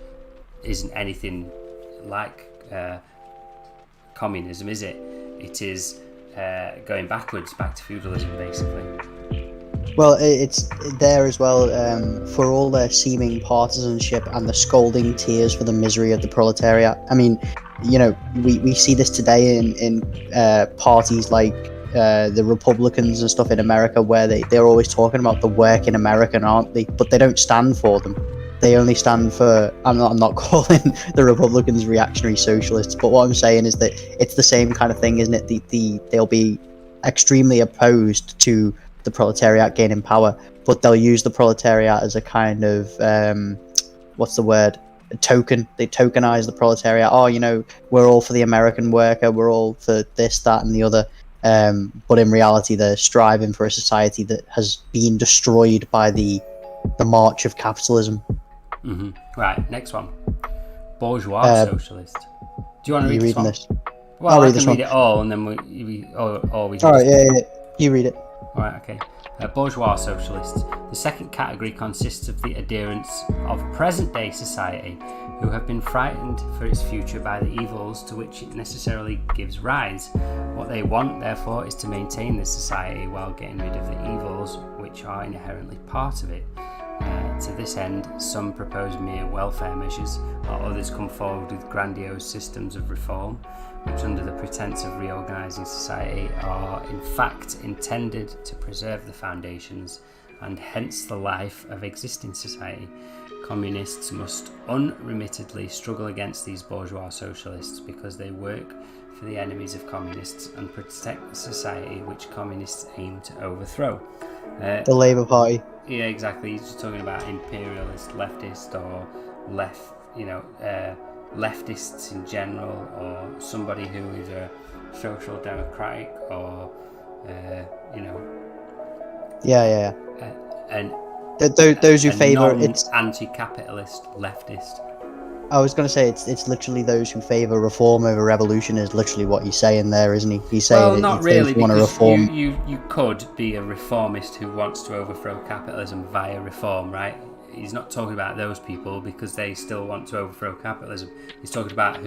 isn't anything like communism, is it? It is going backwards, back to feudalism, basically. Well, it's there as well, for all their seeming partisanship and the scalding tears for the misery of the proletariat. I mean, you know, we see this today in parties like the Republicans and stuff in America, where they're always talking about the working American, aren't they? But they don't stand for them. They only stand for. I'm not calling the Republicans reactionary socialists, but what I'm saying is that it's the same kind of thing, isn't it? They'll be extremely opposed to the proletariat gaining power, but they'll use the proletariat as a kind of what's the word? A token. They tokenize the proletariat. Oh, you know, we're all for the American worker. We're all for this, that, and the other. But in reality, they're striving for a society that has been destroyed by the march of capitalism. Mm-hmm. Right, next one. Bourgeois socialist. Do you want to read this one? Well, I can read it all, and then we all right, yeah. You read it. All right, okay. Bourgeois socialists. The second category consists of the adherents of present-day society who have been frightened for its future by the evils to which it necessarily gives rise. What they want, therefore, is to maintain this society while getting rid of the evils which are inherently part of it. To this end, some propose mere welfare measures, while others come forward with grandiose systems of reform, which under the pretense of reorganising society are in fact intended to preserve the foundations and hence the life of existing society. Communists must unremittedly struggle against these bourgeois socialists because they work for the enemies of communists and protect the society which communists aim to overthrow. The Labour Party. Yeah, exactly. He's just talking about imperialist, leftist, or leftists in general, or somebody who is a social democratic, or Yeah. And those who favour it's anti-capitalist leftist. I was going to say it's literally those who favour reform over revolution is literally what he's saying there, isn't he? He's saying well, not really, want to because reform. You could be a reformist who wants to overthrow capitalism via reform, right? He's not talking about those people because they still want to overthrow capitalism. He's talking about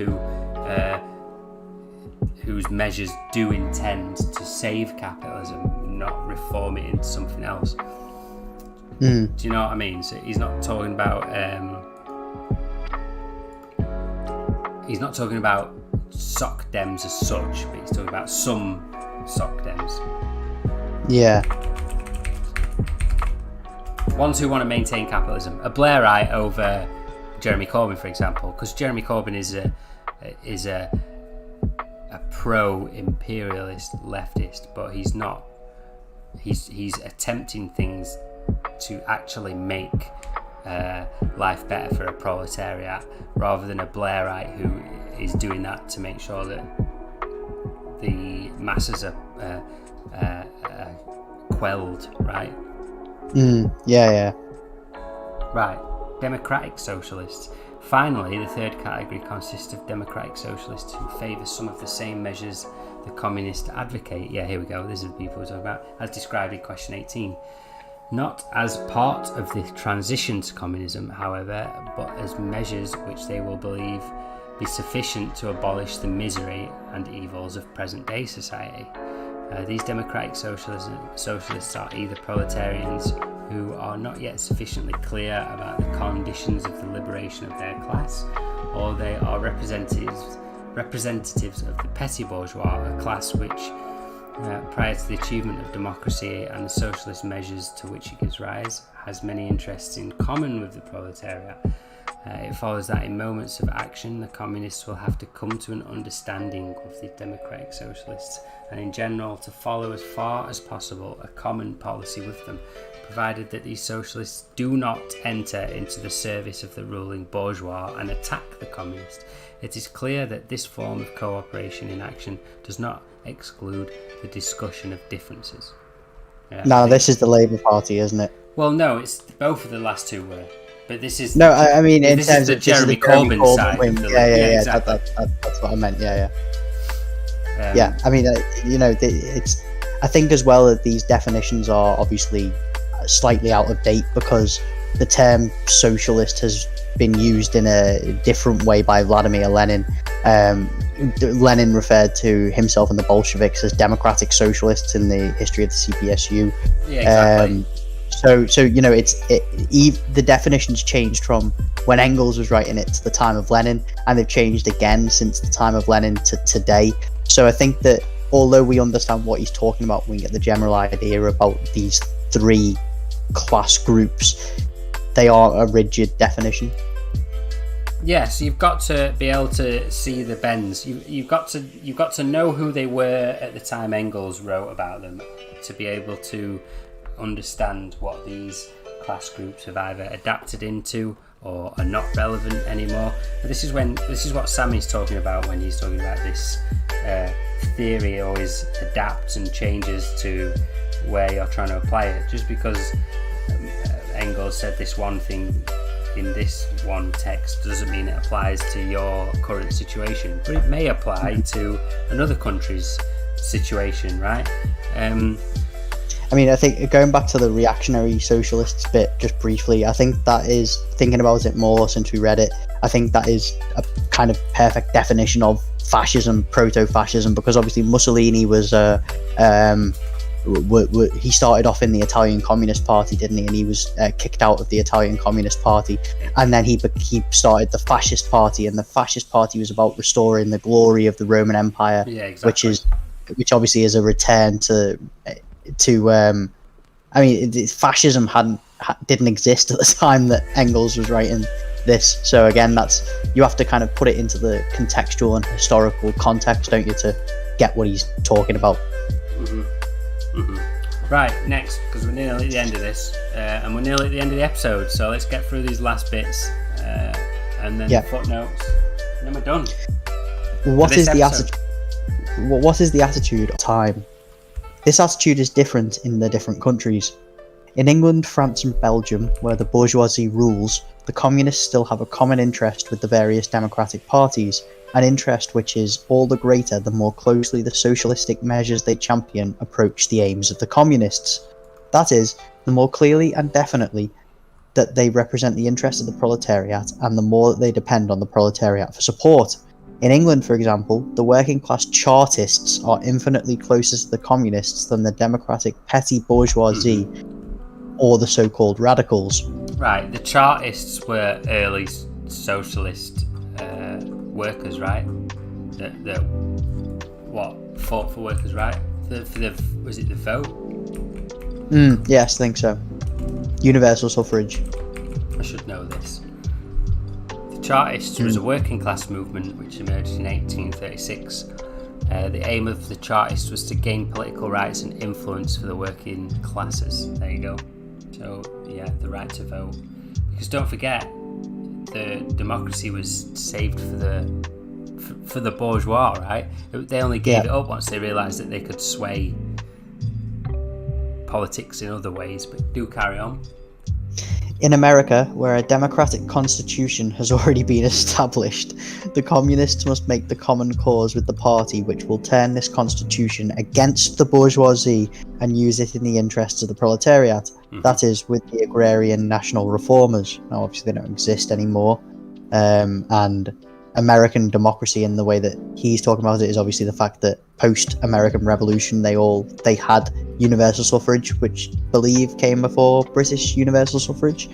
whose measures do intend to save capitalism, not reform it into something else. Do you know what I mean? So he's not talking about sock dems as such, but he's talking about some sock dems. Yeah. Ones who want to maintain capitalism. A Blairite over Jeremy Corbyn, for example, because Jeremy Corbyn is a pro-imperialist leftist, but he's not. He's attempting things to actually make life better for a proletariat, rather than a Blairite who is doing that to make sure that the masses are quelled, right? Yeah. Right. Democratic socialists. Finally, the third category consists of democratic socialists who favour some of the same measures the communists advocate. Yeah, here we go. These are the people we're talking about, as described in question 18. Not as part of the transition to communism, however, but as measures which they will believe be sufficient to abolish the misery and evils of present-day society. These democratic socialists are either proletarians who are not yet sufficiently clear about the conditions of the liberation of their class, or they are representatives of the petty bourgeois, a class which, prior to the achievement of democracy and the socialist measures to which it gives rise, has many interests in common with the proletariat. It follows that in moments of action, the communists will have to come to an understanding with the democratic socialists, and in general to follow as far as possible a common policy with them, provided that these socialists do not enter into the service of the ruling bourgeois and attack the communist. It is clear that this form of cooperation in action does not exclude the discussion of differences. Now, this is the Labour Party, isn't it? Well, no, it's both of the last two were. But this is no. I mean, in this terms is the of Jeremy Corbyn side. Wing. Yeah, exactly. That's what I meant. Yeah. I mean, it's. I think as well that these definitions are obviously slightly out of date because the term socialist has been used in a different way by Vladimir Lenin. Lenin referred to himself and the Bolsheviks as democratic socialists in the history of the CPSU. Yeah, exactly. So the definition's changed from when Engels was writing it to the time of Lenin, and they've changed again since the time of Lenin to today. So I think that although we understand what he's talking about, we get the general idea about these three class groups, they are a rigid definition. Yes, you've got to be able to see the bends. You've got to know who they were at the time Engels wrote about them to be able to understand what these class groups have either adapted into or are not relevant anymore. But this is what Sammy's talking about when he's talking about this theory always adapts and changes to where you're trying to apply it. Just because Engels said this one thing in this one text doesn't mean it applies to your current situation, but it may apply to another country's situation, right? I mean, I think going back to the reactionary socialists bit just briefly, I think that is, thinking about it more since we read it, I think that is a kind of perfect definition of fascism, proto-fascism, because obviously Mussolini was he started off in the Italian Communist Party, didn't he? And he was kicked out of the Italian Communist Party, and then he started the Fascist Party, and the Fascist Party was about restoring the glory of the Roman Empire, which obviously is a return to fascism didn't exist at the time that Engels was writing this. So again, you have to kind of put it into the contextual and historical context, don't you, to get what he's talking about. Right, next, because we're nearly at the end of this, and we're nearly at the end of the episode, so let's get through these last bits, and then the footnotes, and then we're done. What is the attitude of time? This attitude is different in the different countries. In England, France and Belgium, where the bourgeoisie rules, the communists still have a common interest with the various democratic parties, an interest which is all the greater the more closely the socialistic measures they champion approach the aims of the communists. That is, the more clearly and definitely that they represent the interests of the proletariat, and the more that they depend on the proletariat for support. In England, for example, the working class Chartists are infinitely closer to the communists than the democratic petty bourgeoisie or the so-called radicals. Right, the Chartists were early socialist workers, right? That fought for workers' right? Was it the vote? Yes, I think so. Universal suffrage. I should know this. The Chartists was a working class movement which emerged in 1836. The aim of the Chartists was to gain political rights and influence for the working classes. There you go. So, yeah, the right to vote. Because don't forget, the democracy was saved for the bourgeois, right? They only gave it up once they realised that they could sway politics in other ways, but do carry on. In America, where a democratic constitution has already been established, the communists must make the common cause with the party which will turn this constitution against the bourgeoisie and use it in the interests of the proletariat. That is, with the agrarian national reformers. Now, obviously, they don't exist anymore. And American democracy, in the way that he's talking about it, is obviously the fact that post-American Revolution, they had universal suffrage, which I believe came before British universal suffrage.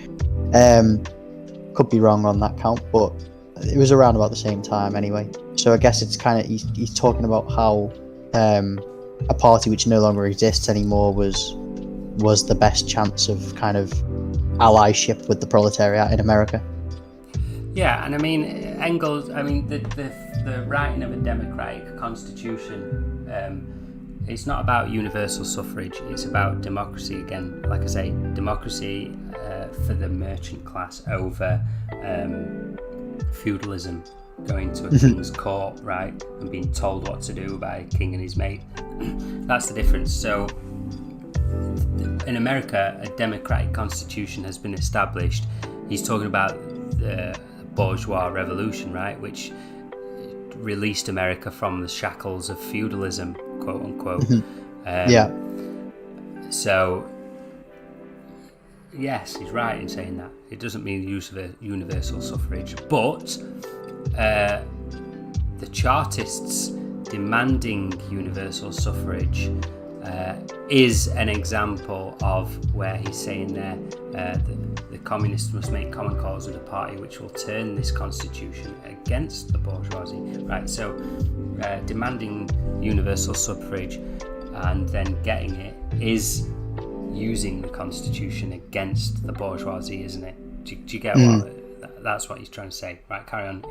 Could be wrong on that count, but it was around about the same time anyway. So I guess it's kind of he's talking about how a party which no longer exists anymore was the best chance of kind of allyship with the proletariat in America. Yeah, and I mean, Engels, I mean, the writing of a democratic constitution, it's not about universal suffrage, it's about democracy again. Like I say, democracy for the merchant class over feudalism, going to a king's court, right, and being told what to do by a king and his mate. That's the difference. So in America, a democratic constitution has been established. He's talking about the bourgeois revolution, right, which released America from the shackles of feudalism, quote unquote. So yes, he's right in saying that. It doesn't mean the use of a universal suffrage, but the Chartists demanding universal suffrage is an example of where he's saying there the communists must make common cause with a party which will turn this constitution against the bourgeoisie, right? So demanding universal suffrage and then getting it is using the constitution against the bourgeoisie, isn't it? Do you get what that's what he's trying to say? Right, carry on.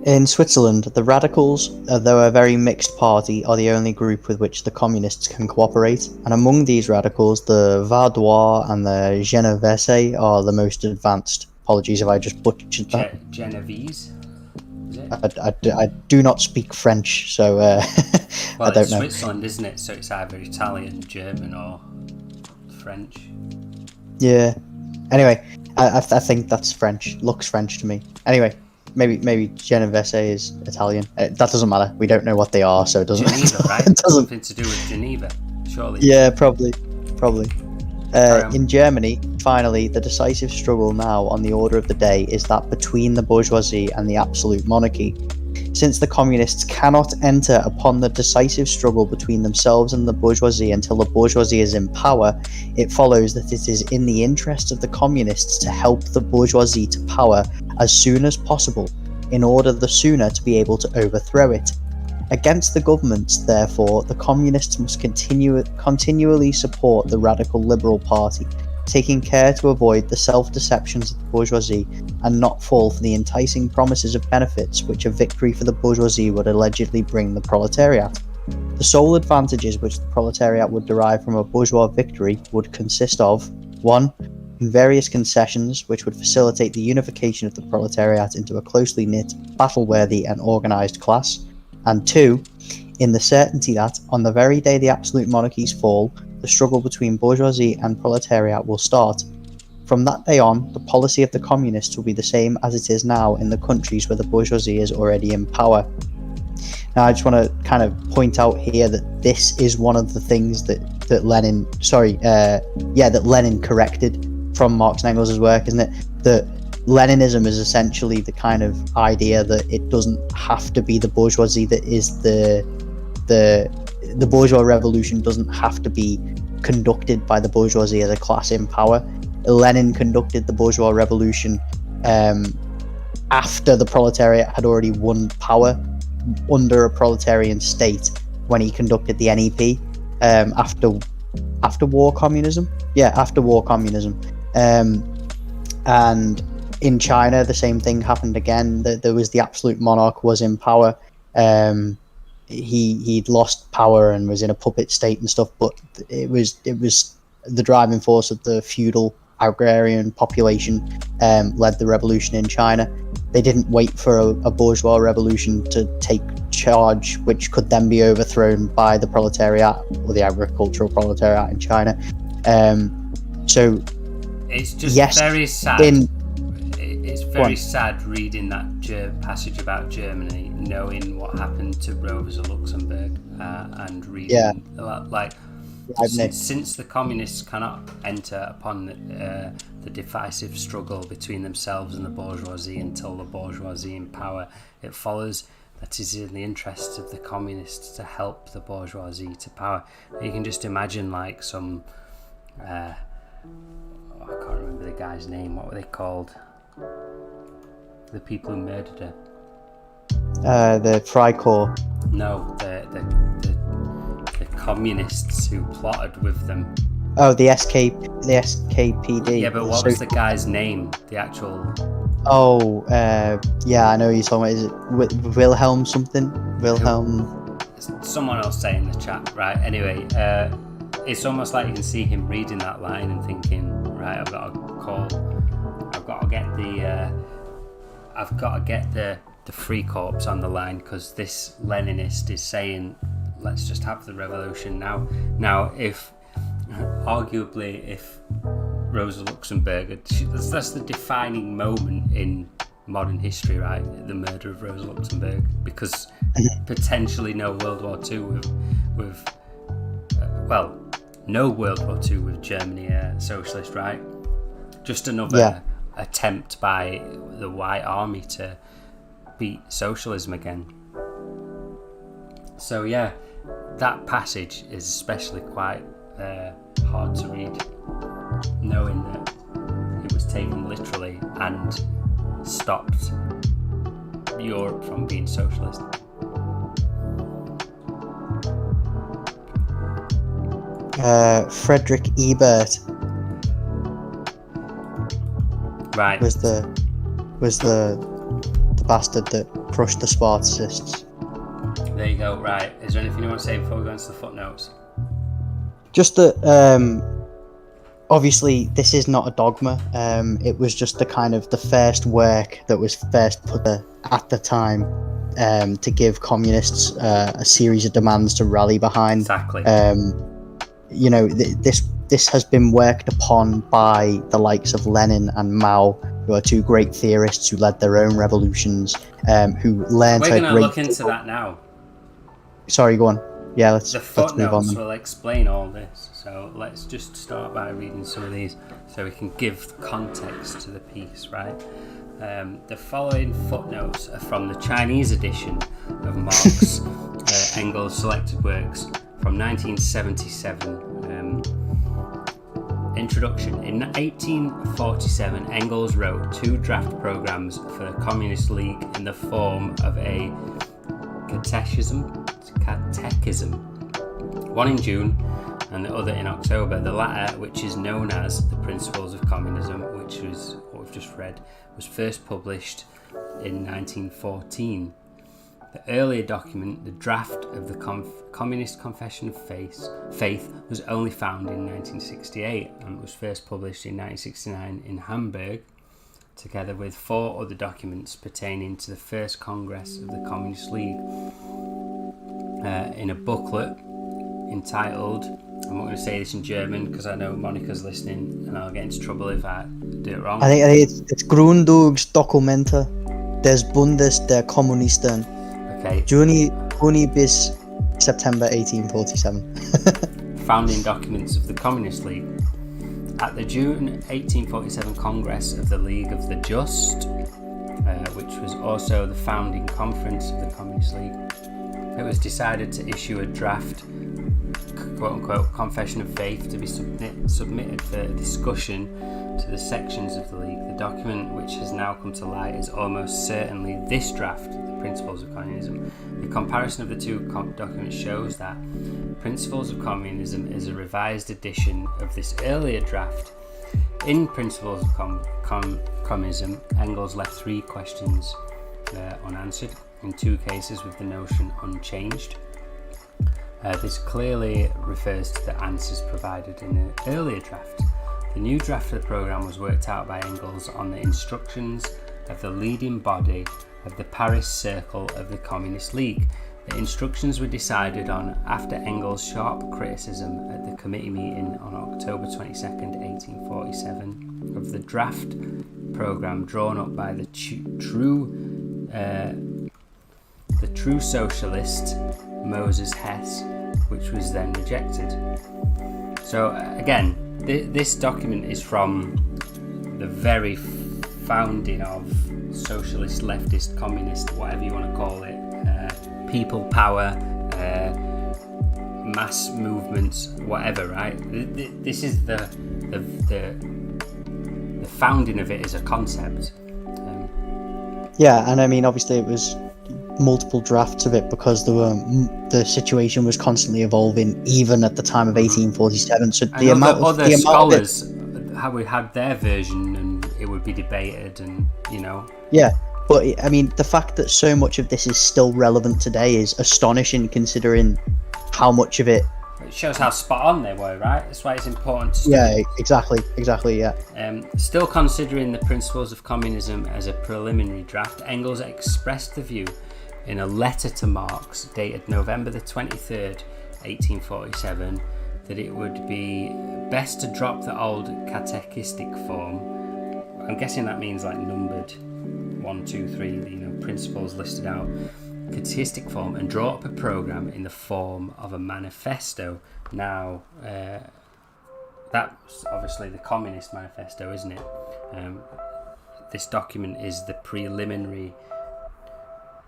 In Switzerland, the radicals, though a very mixed party, are the only group with which the communists can cooperate. And among these radicals, the Vaudois and the Genevese are the most advanced. Apologies if I just butchered that. Genovese? Is it? I do not speak French, so well, I don't know. It's Switzerland, isn't it? So it's either Italian, German, or French. Yeah. Anyway, I think that's French. Looks French to me. Anyway. Maybe Genovese is Italian. That doesn't matter. We don't know what they are, so it doesn't. Geneva, right? It doesn't. Something to do with Geneva, surely. Yeah, probably. In Germany, finally, the decisive struggle now on the order of the day is that between the bourgeoisie and the absolute monarchy. Since the communists cannot enter upon the decisive struggle between themselves and the bourgeoisie until the bourgeoisie is in power, it follows that it is in the interest of the communists to help the bourgeoisie to power as soon as possible, in order the sooner to be able to overthrow it. Against the governments, therefore, the communists must continually support the radical liberal party, taking care to avoid the self-deceptions of the bourgeoisie and not fall for the enticing promises of benefits which a victory for the bourgeoisie would allegedly bring the proletariat. The sole advantages which the proletariat would derive from a bourgeois victory would consist of 1. Various concessions which would facilitate the unification of the proletariat into a closely knit, battle-worthy and organised class, and 2. In the certainty that, on the very day the absolute monarchies fall, the struggle between bourgeoisie and proletariat will start. From that day on, the policy of the communists will be the same as it is now in the countries where the bourgeoisie is already in power. Now, I just want to kind of point out here that this is one of the things that Lenin corrected from Marx and Engels' work, isn't it? That Leninism is essentially the kind of idea that it doesn't have to be the bourgeoisie that is the bourgeois revolution doesn't have to be conducted by the bourgeoisie as a class in power. Lenin conducted the bourgeois revolution after the proletariat had already won power under a proletarian state when he conducted the NEP after war communism. And in China, the same thing happened again. There was the absolute monarch was in power. He'd lost power and was in a puppet state and stuff, but it was the driving force of the feudal agrarian population led the revolution in China. They didn't wait for a bourgeois revolution to take charge, which could then be overthrown by the proletariat or the agricultural proletariat in China. So It's just yes, very sad. It's very sad reading that passage about Germany, knowing what happened to Rosa Luxemburg, and reading since the communists cannot enter upon the divisive struggle between themselves and the bourgeoisie until the bourgeoisie in power, it follows that it is in the interests of the communists to help the bourgeoisie to power. And you can just imagine like some I can't remember the guy's name. What were they called? The people who murdered her. The Freikorps. No, the communists who plotted with them. Oh, the SKPD. Yeah, but what was the guy's name? The actual. Oh, yeah, I know who you're talking about. Is it Wilhelm something? Wilhelm. Someone else say in the chat, right? Anyway, it's almost like you can see him reading that line and thinking, right, I've got to get the Freikorps on the line, because this Leninist is saying, let's just have the revolution now. Now, if Rosa Luxemburg, that's the defining moment in modern history, right? The murder of Rosa Luxemburg, because potentially no World War II no World War II with Germany socialist, right? Just another attempt by the White Army to beat socialism again. So yeah, that passage is especially quite hard to read, knowing that it was taken literally and stopped Europe from being socialist. Frederick Ebert was the bastard that crushed the Spartacists. There you go. Right, is there anything you want to say before we go into the footnotes? Just that obviously this is not a dogma. It was just the kind of the first work that was first put at the time to give communists a series of demands to rally behind. Exactly. This has been worked upon by the likes of Lenin and Mao, who are two great theorists who led their own revolutions, who learned We're going to look into that now. Sorry, go on. Yeah, let's The move on. footnotes will explain all this. So let's just start by reading some of these so we can give context to the piece, right? The following footnotes are from the Chinese edition of Marx Engels' selected works from 1977. Introduction. In 1847, Engels wrote 2 draft programs for the Communist League in the form of a catechism, one in June and the other in October. The latter, which is known as the Principles of Communism, which was what we've just read, was first published in 1914. The earlier document, the draft of the Communist Confession of Faith, was only found in 1968 and was first published in 1969 in Hamburg, together with 4 other documents pertaining to the first Congress of the Communist League, in a booklet entitled, I'm not going to say this in German because I know Monica's listening and I'll get into trouble if I do it wrong. I think it's Gründungsdokumente des Bundes der Kommunisten. Okay. Juni bis September 1847. Founding documents of the Communist League. At the June 1847 Congress of the League of the Just, which was also the founding conference of the Communist League, it was decided to issue a draft, quote-unquote, Confession of Faith to be submitted for discussion to the sections of the League. The document which has now come to light is almost certainly this draft, the Principles of Communism. The comparison of the two documents shows that Principles of Communism is a revised edition of this earlier draft. In Principles of Communism, Engels left 3 questions unanswered, in 2 cases with the notion unchanged. This clearly refers to the answers provided in the earlier draft. The new draft of the programme was worked out by Engels on the instructions of the leading body of the Paris Circle of the Communist League. The instructions were decided on after Engels' sharp criticism at the committee meeting on October 22nd, 1847. of the draft programme drawn up by the true socialist Moses Hess, which was then rejected. So again, this document is from the very founding of socialist, leftist, communist, whatever you want to call it, people power, mass movements, whatever, right? This is the founding of it as a concept. Yeah, and I mean, obviously it was multiple drafts of it because the situation was constantly evolving, even at the time of 1847. So the amount of other scholars had their version, and it would be debated, and Yeah, but I mean, the fact that so much of this is still relevant today is astonishing, considering how much of it. It shows how spot on they were, right? That's why it's important to study. Yeah, exactly, yeah. Still considering the Principles of Communism as a preliminary draft, Engels expressed the view in a letter to Marx dated November the 23rd, 1847, that it would be best to drop the old catechistic form. I'm guessing that means like numbered 1, 2, 3, principles listed out. Catechistic form, and draw up a program in the form of a manifesto. Now, that's obviously the Communist Manifesto, isn't it? This document is the preliminary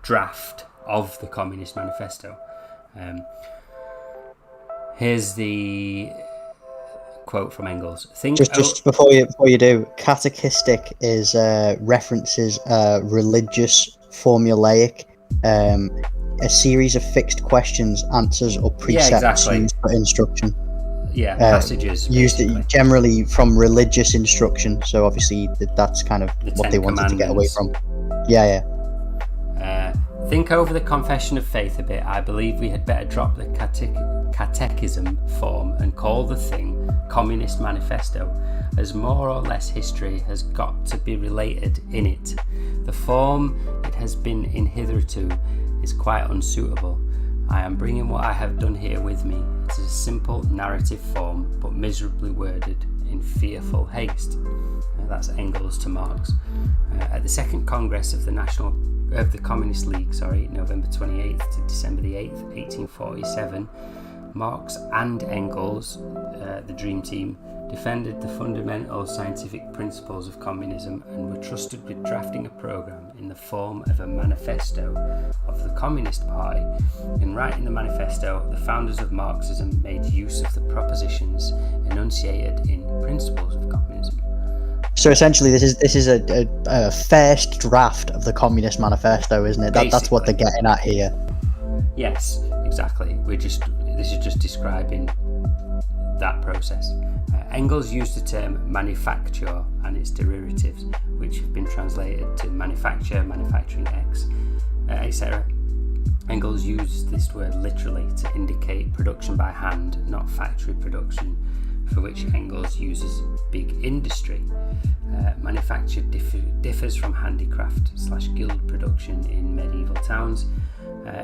draft of the Communist Manifesto. Here's the quote from Engels. Just before you do, catechistic is references religious formulaic. A series of fixed questions, answers, or precepts used for instruction. Passages used generally from religious instruction. So obviously that's kind of what they wanted to get away from. Think over the Confession of Faith a bit. I believe we had better drop the catechism form and call the thing Communist Manifesto, as more or less history has got to be related in it. The form it has been in hitherto is quite unsuitable. I am bringing what I have done here with me. It is a simple narrative form, but miserably worded in fearful haste. That's Engels to Marx. At the Second Congress of the Communist League, November 28th to December the 8th, 1847, Marx and Engels, the Dream Team, defended the fundamental scientific principles of communism and were trusted with drafting a program in the form of a manifesto of the Communist Party. In writing the manifesto, the founders of Marxism made use of the propositions enunciated in Principles of Communism. So essentially, this is a first draft of the Communist Manifesto, isn't it? That's what they're getting at here. Yes, exactly. This is just describing that process. Engels used the term manufacture and its derivatives, which have been translated to manufacture, manufacturing X, etc. Engels used this word literally to indicate production by hand, not factory production, for which Engels uses big industry. Manufacture differs from handicraft/guild production in medieval towns,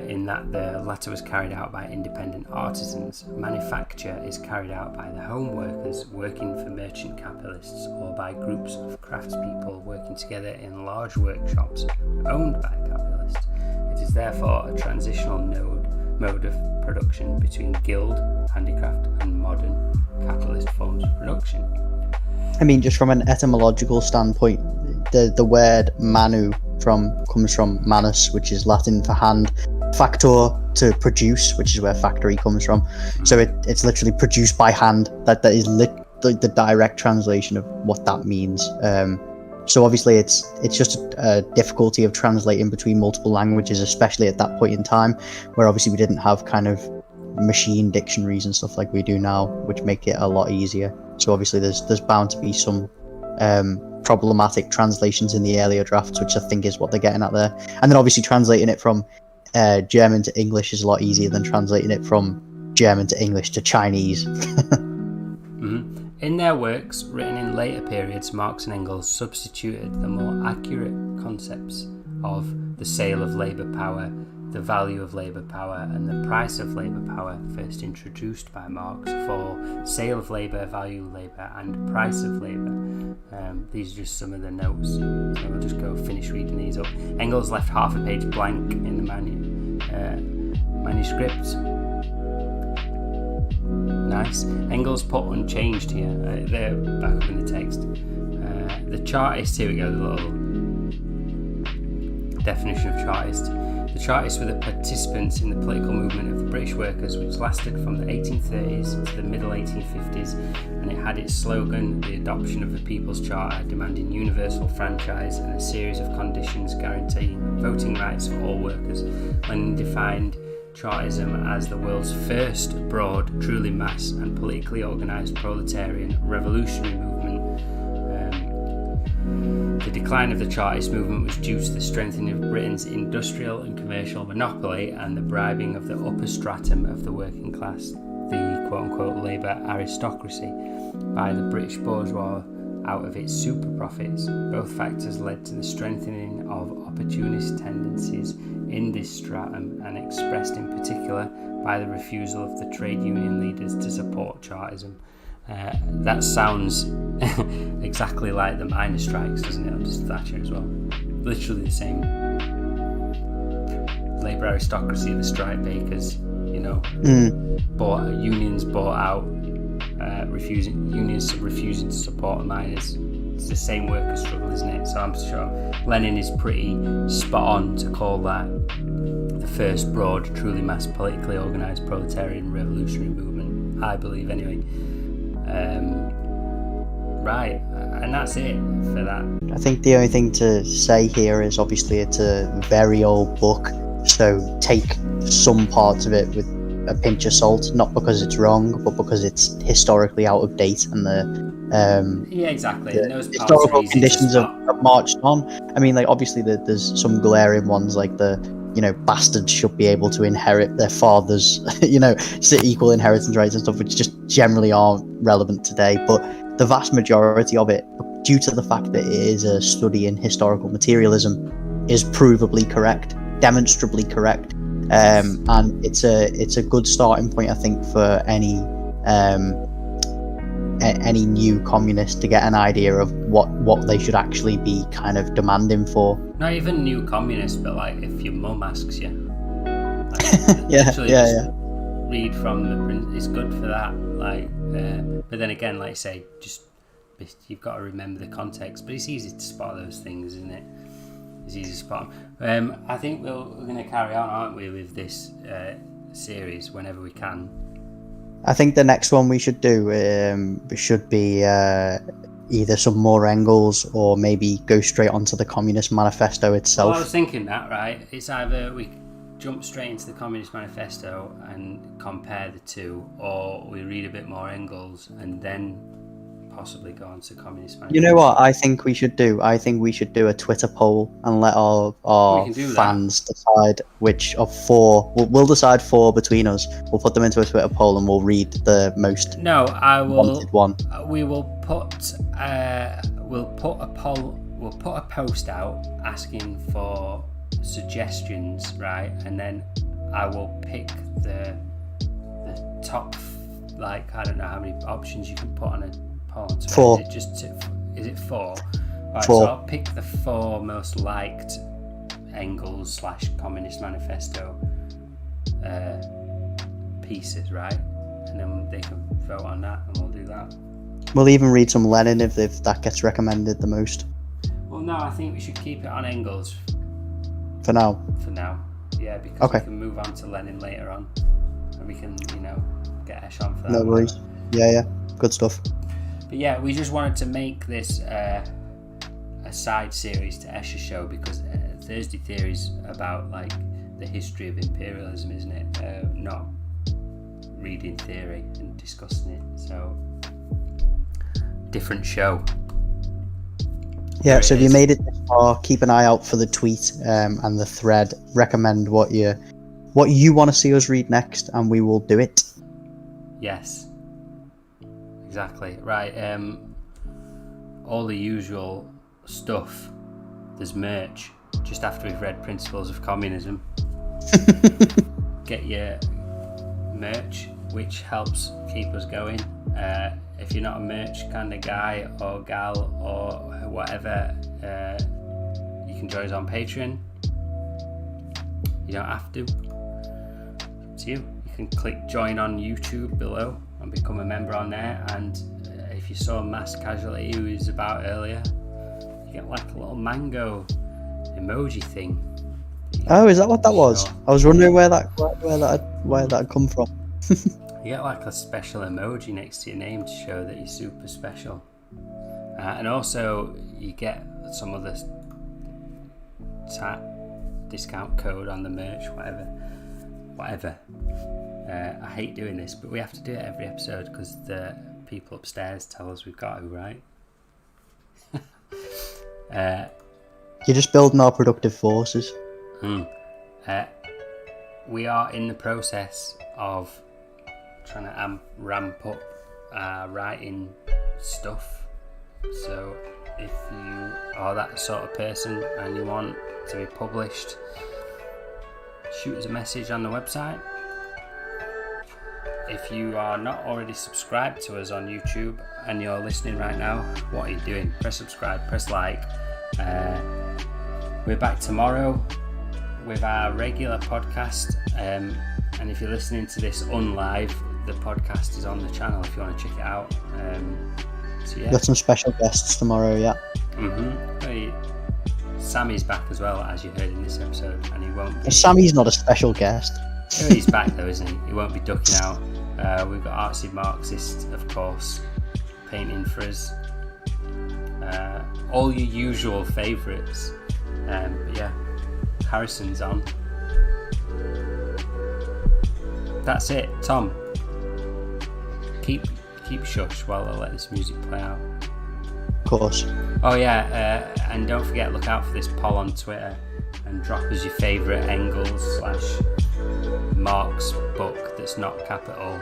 in that the latter was carried out by independent artisans. Manufacture is carried out by the home workers working for merchant capitalists, or by groups of craftspeople working together in large workshops owned by capitalists. It is therefore a transitional mode of production between guild, handicraft, and modern capitalist forms of production. I mean, just from an etymological standpoint, the word manu comes from manus, which is Latin for hand, factor to produce, which is where factory comes from. So it's literally produced by hand. That is the direct translation of what that means. So obviously it's just a difficulty of translating between multiple languages, especially at that point in time, where obviously we didn't have kind of machine dictionaries and stuff like we do now, which make it a lot easier. So obviously there's bound to be some problematic translations in the earlier drafts, which I think is what they're getting at there. And then obviously translating it from German to English is a lot easier than translating it from German to English to Chinese. In their works, written in later periods, Marx and Engels substituted the more accurate concepts of the sale of labour power, the value of labour power and the price of labour power, first introduced by Marx, for sale of labour, value of labour, and price of labour. These are just some of the notes, so I'll just go finish reading these up. Engels left half a page blank in the manuscript. Nice. Engels put unchanged here. They're back up in the text. The Chartists, here we go, the little definition of Chartist. The Chartists were the participants in the political movement of the British workers, which lasted from the 1830s to the middle 1850s, and it had its slogan, the adoption of the People's Charter, demanding universal franchise and a series of conditions guaranteeing voting rights for all workers. Lenin defined Chartism as the world's first broad, truly mass and politically organised proletarian revolutionary movement. The decline of the Chartist movement was due to the strengthening of Britain's industrial and commercial monopoly and the bribing of the upper stratum of the working class, the quote-unquote labour aristocracy, by the British bourgeois out of its super profits. Both factors led to the strengthening of opportunist tendencies in this stratum, and expressed in particular by the refusal of the trade union leaders to support Chartism. That sounds exactly like the miners' strikes, doesn't it? Just Thatcher as well. Literally the same. Labour aristocracy, the strike bakers, unions bought out, unions refusing to support the miners. It's the same worker struggle, isn't it? So I'm sure Lenin is pretty spot on to call that the first broad, truly mass, politically organised proletarian revolutionary movement, I believe anyway. Right, and that's it for that. I think the only thing to say here is obviously it's a very old book, so take some parts of it with a pinch of salt, not because it's wrong, but because it's historically out of date, and the exactly. the Those historical conditions have marched on. I mean, like, obviously there's some glaring ones, like the bastards should be able to inherit their fathers, equal inheritance rights and stuff, which just generally aren't relevant today. But the vast majority of it, due to the fact that it is a study in historical materialism, is provably correct, demonstrably correct, and it's a good starting point, I think, for any new communist to get an idea of what they should actually be kind of demanding for. Not even new communists, but like if your mum asks you, read from the. It's good for that. But then again, like I say, just you've got to remember the context. But it's easy to spot those things, isn't it? It's easy to spot them. I think we're going to carry on, aren't we, with this series whenever we can. I think the next one we should do should be either some more Engels, or maybe go straight onto the Communist Manifesto itself. Well, I was thinking that, right? It's either we jump straight into the Communist Manifesto and compare the two, or we read a bit more Engels and then possibly go on to Communist Manifesto. You know what I think we should do? I think we should do a Twitter poll and let our fans decide which of four. We'll decide four between us. We'll put them into a Twitter poll and we'll read the most wanted one. We will put a poll. We'll put a post out asking for suggestions, right? And then I will pick the top. Like, I don't know how many options you can put on a poll. Four. Is it four? Right, four. So I'll pick the four most liked Engels / Communist Manifesto pieces, right? And then they can vote on that, and we'll do that. We'll even read some Lenin if that gets recommended the most. Well, no, I think we should keep it on Engels. For now? For now, yeah, because we can move on to Lenin later on. And we can, get Esh on for that. No worries. Yeah, good stuff. But yeah, we just wanted to make this a side series to Esh's show, because Thursday Theory's about, like, the history of imperialism, isn't it? Not reading theory and discussing it. So, different show. Yeah, so if you made it this far, keep an eye out for the tweet and the thread. Recommend what you want to see us read next, and we will do it. Yes, exactly. Right. All the usual stuff. There's merch just after we've read Principles of Communism. get your merch, which helps keep us going. If you're not a merch kind of guy or gal or whatever, you can join us on Patreon. You don't have to. It's you. You can click join on YouTube below and become a member on there. And if you saw Mass Casualty, who was about earlier, you get like a little mango emoji thing. Oh, is that what that was? I was wondering where that had come from. You get like a special emoji next to your name to show that you're super special. And also you get some other discount code on the merch, whatever. I hate doing this, but we have to do it every episode because the people upstairs tell us we've got to, right? You're just building our productive forces. We are in the process of trying to ramp up writing stuff. So if you are that sort of person and you want to be published, shoot us a message on the website. If you are not already subscribed to us on YouTube and you're listening right now, what are you doing? Press subscribe, press like. We're back tomorrow with our regular podcast, and if you're listening to this unlive, the podcast is on the channel if you want to check it out. So yeah, Got some special guests tomorrow, yeah. Sammy's back as well, as you heard in this episode, and he won't be... Sammy's not a special guest. He's back though, isn't he? He won't be ducking out. We've got Artsy Marxist, of course, painting for us. All your usual favourites. But yeah, Harrison's on. That's it. Tom, keep shush while I let this music play out. Of course. Oh yeah, and don't forget, look out for this poll on Twitter and drop us your favourite Engels / Marx book that's not capital.